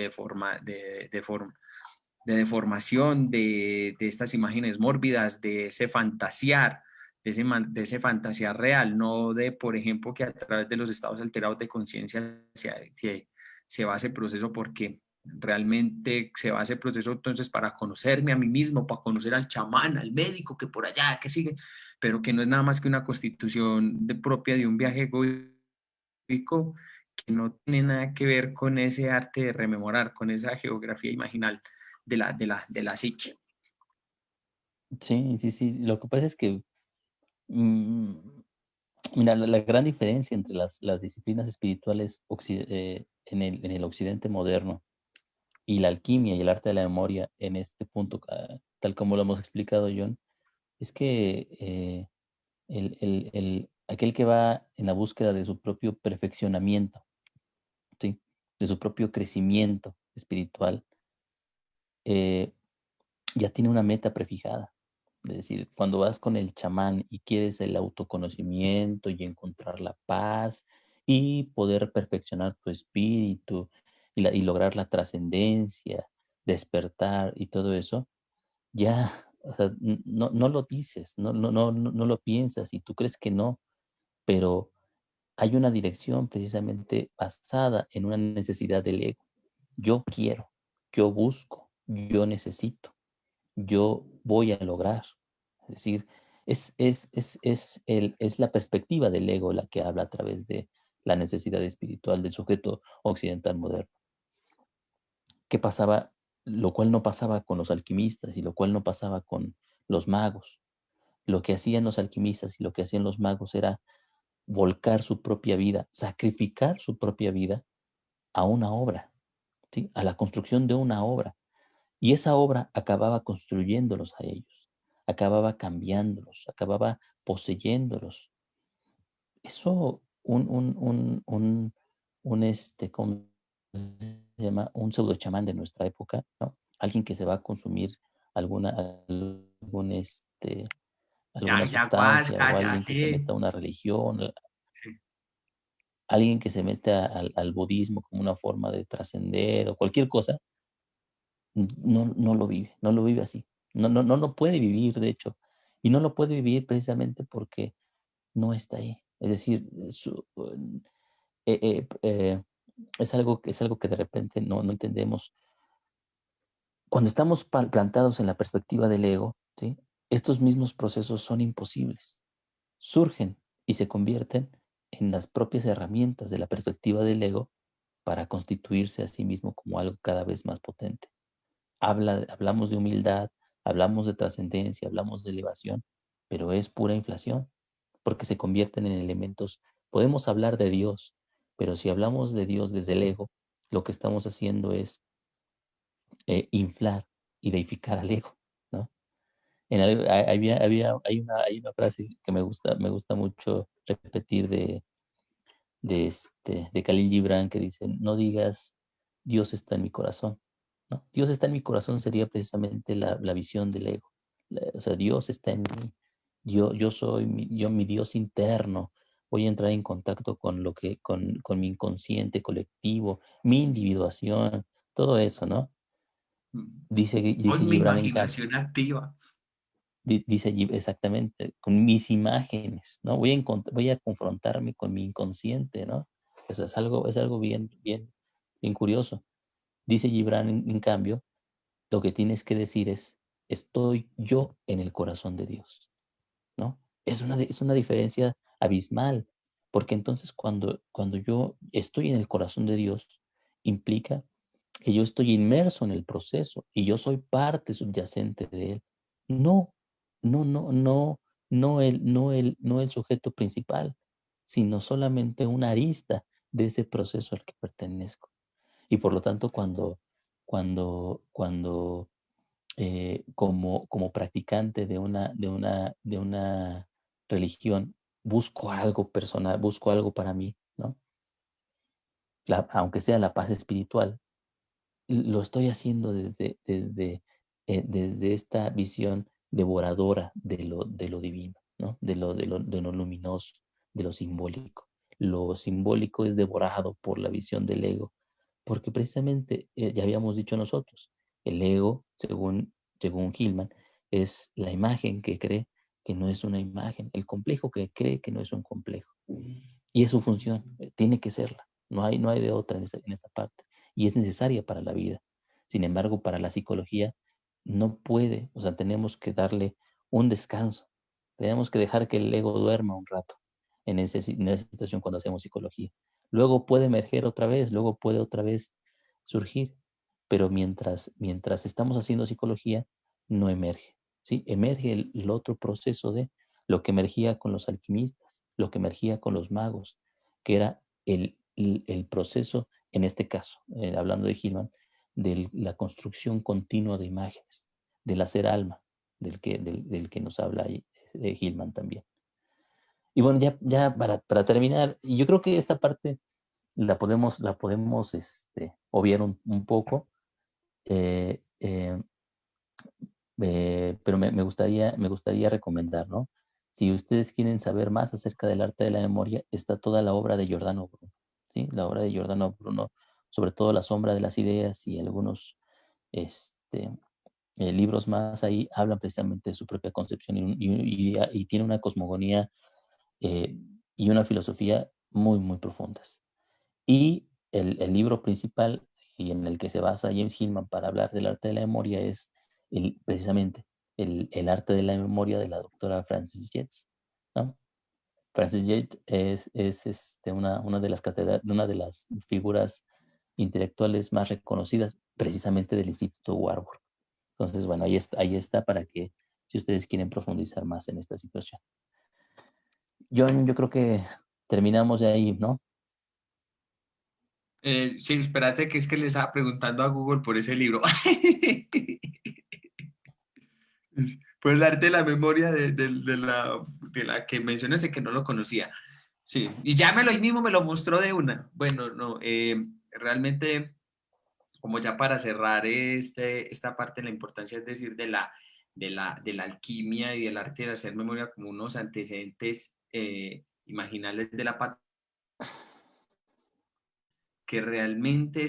deformación, de estas imágenes mórbidas, de ese fantasear, de ese fantasear real, no de, por ejemplo, que a través de los estados alterados de conciencia se va ese proceso porque realmente se va ese proceso entonces para conocerme a mí mismo, para conocer al chamán, al médico que por allá, que sigue, pero que no es nada más que una constitución propia de un viaje egoico que no tiene nada que ver con ese arte de rememorar, con esa geografía imaginal de la psique. Sí, sí, sí. Lo que pasa es que, mm, mira, la gran diferencia entre las disciplinas espirituales en el occidente moderno y la alquimia y el arte de la memoria en este punto, tal como lo hemos explicado, John, es que aquel que va en la búsqueda de su propio perfeccionamiento, ¿sí? De su propio crecimiento espiritual, eh, ya tiene una meta prefijada. Es decir, cuando vas con el chamán y quieres el autoconocimiento y encontrar la paz y poder perfeccionar tu espíritu y lograr la trascendencia, despertar y todo eso, ya, o sea, no lo dices, no lo piensas y tú crees que no, pero hay una dirección precisamente basada en una necesidad del ego. Yo quiero, yo busco, yo necesito, yo voy a lograr. Es decir, es la perspectiva del ego la que habla a través de la necesidad espiritual del sujeto occidental moderno. ¿Qué pasaba? Lo cual no pasaba con los alquimistas y lo cual no pasaba con los magos. Lo que hacían los alquimistas y lo que hacían los magos era volcar su propia vida, sacrificar su propia vida a una obra, ¿sí? A la construcción de una obra. Y esa obra acababa construyéndolos a ellos, acababa cambiándolos, acababa poseyéndolos. Eso, ¿cómo se llama? Un pseudo chamán de nuestra época, ¿no? Alguien que se va a consumir alguna, algún, Ya, alguna sustancia ayahuasca, o ya, alguien que se sí. meta a una religión, Sí. alguien que se mete al budismo como una forma de trascender o cualquier cosa, no lo vive, no lo vive así. No lo puede vivir, de hecho. Y no lo puede vivir precisamente porque no está ahí. Es decir, eh, eh, eh, es algo que de repente no entendemos. Cuando estamos plantados en la perspectiva del ego, ¿sí? Estos mismos procesos son imposibles. Surgen y se convierten en las propias herramientas de la perspectiva del ego para constituirse a sí mismo como algo cada vez más potente. Hablamos de humildad, hablamos de trascendencia, hablamos de elevación, pero es pura inflación, porque se convierten en elementos. Podemos hablar de Dios, pero si hablamos de Dios desde el ego, lo que estamos haciendo es inflar y deificar al ego. Hay una frase que me gusta mucho repetir de Khalil Gibran que dice, no digas Dios está en mi corazón, ¿no? Dios está en mi corazón sería precisamente la visión del ego. O sea, Dios está en mí, yo soy mi Dios interno, voy a entrar en contacto con mi inconsciente colectivo, mi individuación, todo eso, ¿no? Dice Con mi Gibran en cambio. imaginación activa. Dice allí exactamente, con mis imágenes, ¿no? Voy a confrontarme con mi inconsciente, ¿no? Eso es algo bien curioso. Dice Gibran, en cambio, lo que tienes que decir es, estoy yo en el corazón de Dios, ¿no? Es una diferencia abismal, porque entonces cuando yo estoy en el corazón de Dios, implica que yo estoy inmerso en el proceso y yo soy parte subyacente de él. No, no, no el sujeto principal, sino solamente una arista de ese proceso al que pertenezco. Y por lo tanto, cuando como practicante de una religión, busco algo personal, busco algo para mí, ¿no? Aunque sea la paz espiritual, lo estoy haciendo desde esta visión devoradora de lo divino, ¿no? De lo luminoso, de lo simbólico. Lo simbólico es devorado por la visión del ego, porque precisamente, ya habíamos dicho nosotros, el ego, según Hillman, es la imagen que cree que no es una imagen, el complejo que cree que no es un complejo. Y es su función, tiene que serla, no hay de otra en esa parte, y es necesaria para la vida. Sin embargo, para la psicología no puede, o sea, tenemos que darle un descanso, tenemos que dejar que el ego duerma un rato en esa situación cuando hacemos psicología. Luego puede emerger otra vez, luego puede otra vez surgir, pero mientras estamos haciendo psicología, no emerge, ¿sí? Emerge el otro proceso de lo que emergía con los alquimistas, lo que emergía con los magos, que era el proceso, en este caso, hablando de Hillman, de la construcción continua de imágenes, del hacer alma, del que nos habla Hillman también. Y bueno, ya para terminar, yo creo que esta parte la podemos obviar un poco, eh, eh, pero me gustaría recomendar, ¿no? Si ustedes quieren saber más acerca del arte de la memoria, está toda la obra de Giordano Bruno, ¿sí? La obra de Giordano Bruno, sobre todo La sombra de las ideas y algunos este, libros más ahí, hablan precisamente de su propia concepción y tiene una cosmogonía eh, y una filosofía muy profundas. Y el libro principal y en el que se basa James Hillman para hablar del arte de la memoria es precisamente el arte de la memoria de la doctora Frances Yates, ¿no? Frances Yates es una de las figuras intelectuales más reconocidas precisamente del Instituto Warburg. Entonces, bueno, ahí está para que si ustedes quieren profundizar más en esta situación. Yo creo que terminamos de ahí, ¿no? Sí, espérate que es que le estaba preguntando a Google por ese libro. Por el arte de la memoria de la que mencionaste que no lo conocía. Sí, y ya ahí mismo me lo mostró de una. Bueno, no, realmente, como ya para cerrar esta parte, la importancia es decir de la alquimia y del arte de hacer memoria como unos antecedentes imaginales de la patología, que realmente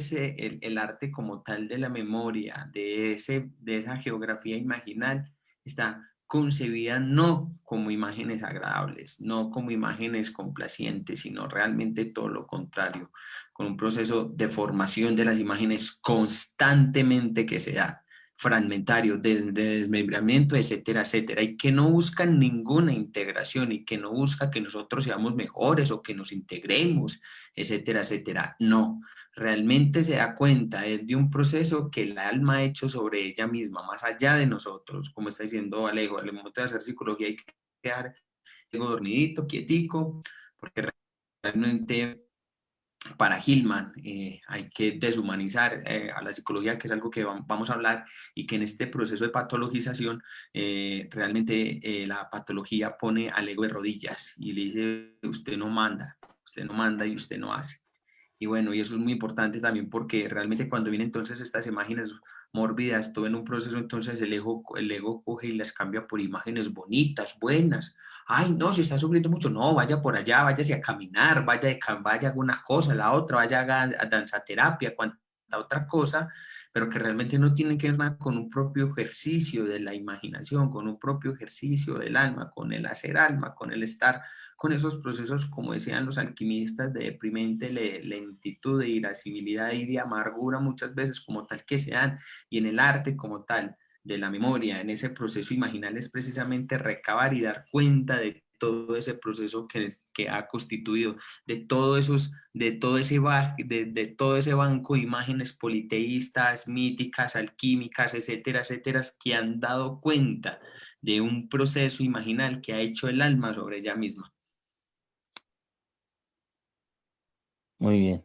el arte como tal de la memoria, de esa geografía imaginal, está concebida no como imágenes agradables, no como imágenes complacientes, sino realmente todo lo contrario, con un proceso de formación de las imágenes constantemente que se da, fragmentario, de desmembramiento, etcétera, etcétera, y que no buscan ninguna integración y que no busca que nosotros seamos mejores o que nos integremos, etcétera, etcétera. No, realmente se da cuenta, es de un proceso que el alma ha hecho sobre ella misma, más allá de nosotros, como está diciendo Alejo, al momento de hacer psicología hay que quedar dormidito, quietico, porque realmente para Hillman, hay que deshumanizar a la psicología, que es algo que vamos a hablar, y que en este proceso de patologización realmente la patología pone al ego de rodillas y le dice, usted no manda y usted no hace. Y bueno, y eso es muy importante también porque realmente cuando vienen entonces estas imágenes mórbidas, todo en un proceso, entonces el ego coge y las cambia por imágenes bonitas, buenas. Ay, no, si está sufriendo mucho, no, vaya por allá, váyase a caminar, vaya a alguna cosa, la otra, vaya a danzaterapia, cuanta otra cosa, pero que realmente no tienen que ver nada con un propio ejercicio de la imaginación, con un propio ejercicio del alma, con el hacer alma, con el estar con esos procesos, como decían los alquimistas, de deprimente lentitud, de irascibilidad y de amargura muchas veces como tal que se dan, y en el arte como tal, de la memoria, en ese proceso imaginal es precisamente recabar y dar cuenta de todo ese proceso que ha constituido, de todo ese banco de imágenes politeístas, míticas, alquímicas, etcétera, etcétera, que han dado cuenta de un proceso imaginal que ha hecho el alma sobre ella misma. Muy bien.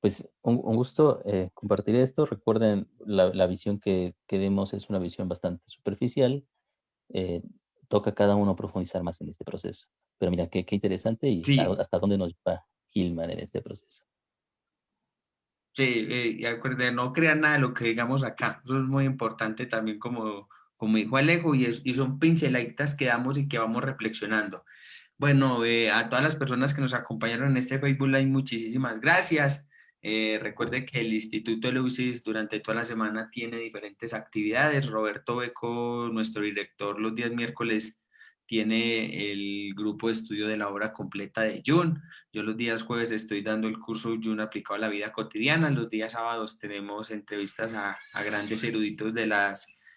Pues un gusto compartir esto. Recuerden, la visión que demos es una visión bastante superficial. eh, Toca a cada uno profundizar más en este proceso. Pero mira, qué interesante y Sí, hasta dónde nos va Gilman en este proceso. sí, y acuérdense, no crean nada de lo que digamos acá. Eso es muy importante también, como dijo Alejo, y son pinceladitas que damos y que vamos reflexionando. Bueno, a todas las personas que nos acompañaron en este Facebook Live, muchísimas gracias. Recuerde que el Instituto Eleusis durante toda la semana tiene diferentes actividades. Roberto Beco, nuestro director, los días miércoles tiene el grupo de estudio de la obra completa de Jung. Yo los días jueves estoy dando el curso Jung aplicado a la vida cotidiana. Los días sábados tenemos entrevistas a grandes eruditos de la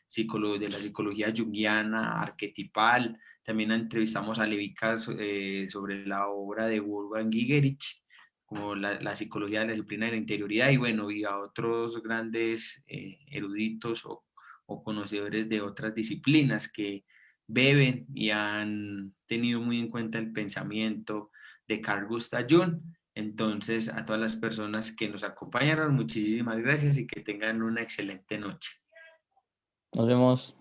psicología junguiana, arquetipal. También entrevistamos a Levica sobre la obra de Wolfgang Gigerich, como la psicología de la disciplina de la interioridad, y bueno, y a otros grandes eruditos o conocedores de otras disciplinas que beben y han tenido muy en cuenta el pensamiento de Carl Gustav Jung. Entonces, a todas las personas que nos acompañaron, muchísimas gracias y que tengan una excelente noche. Nos vemos.